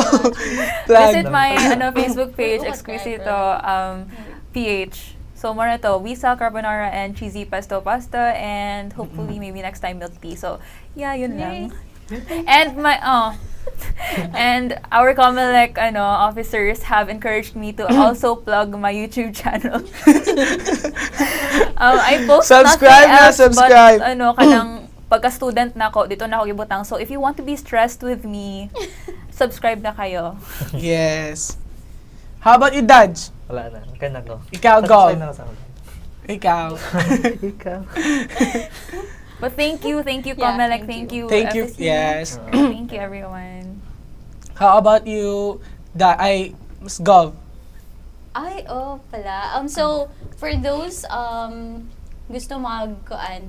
visit my Facebook page, Exquisito PH. So, more na to, we sell carbonara and cheesy pesto pasta, and hopefully maybe next time milk tea. So, yeah, yun lang. And and our Comelec officers have encouraged me to also plug my YouTube channel. I post subscribe nothing else, subscribe. But kanang pagka-student na ako, dito na ako gibutang. So if you want to be stressed with me, subscribe na kayo. Yes. How about you, Dodge? Wala na. Kaya ko. Ikaw, go. Ikaw. Ikaw. But thank you, Comelec, thank you. Thank you, FSC. yes. Thank you, everyone. How about you, Ms. Gov? Pala. So, for those gusto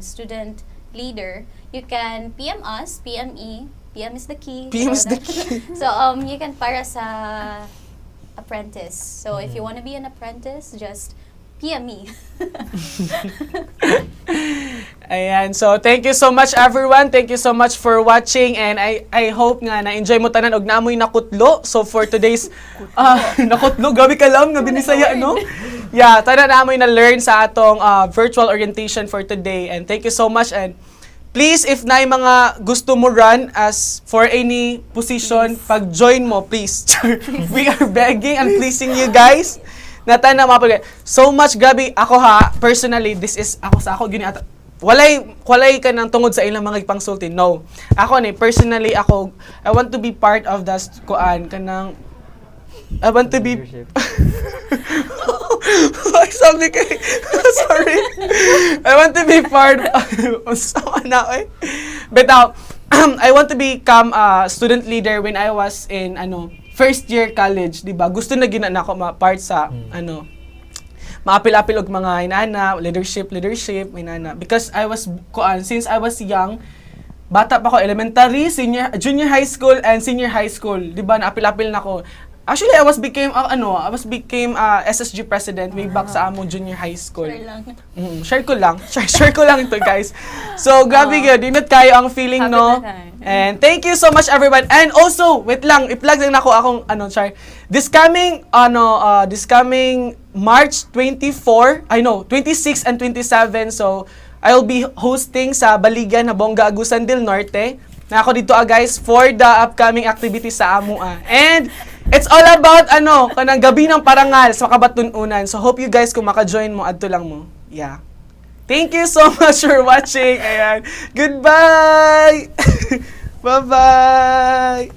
student leader, you can PM us, PME. PM is the key. PM is the key. So, you can para sa apprentice. So, if you want to be an apprentice, just PM me. Ayan. So, thank you so much, everyone. Thank you so much for watching. And I hope nga na-enjoy mo tanan og naamoy nakutlo. So, for today's... nakutlo? Grabe ka lang, nga binisaya, no? Yeah, tanan naamoy na-learn sa atong virtual orientation for today. And thank you so much. And please, if na mga gusto mo run as for any position, pag-join mo, please. We are begging and pleasing you guys. Natana mapag so much, grabe ako personally, this is ako gini ata walay ka nang tungod sa ilang mga ipangsulti. No, ako personally, I want to be part of the kanang I want to be sorry. I want to be part but I want to become a student leader when I was in first year college, di ba? Gusto na gina ako part sa maapil-apil og mga inana, leadership, inana. Because I was since I was young, bata pa ko, elementary, junior high school and senior high school, di ba? Naapil-apil na ako. Actually, I was became SSG president way back sa among junior high school. Share ko lang ito, guys. So, grabe yun. Dinot kayo ang feeling, no? And thank you so much, everyone. And also, wait lang, i-plug lang ako this coming March 26 and 27, so I'll be hosting sa Baligan, Habonga, Agusan del Norte. Na ako dito, guys, for the upcoming activities sa AMUA. And it's all about kanang gabi ng parangal sa Kabatununan. So hope you guys kung maka-join mo, adto lang mo. Yeah. Thank you so much for watching. Ayan. Goodbye. Bye-bye.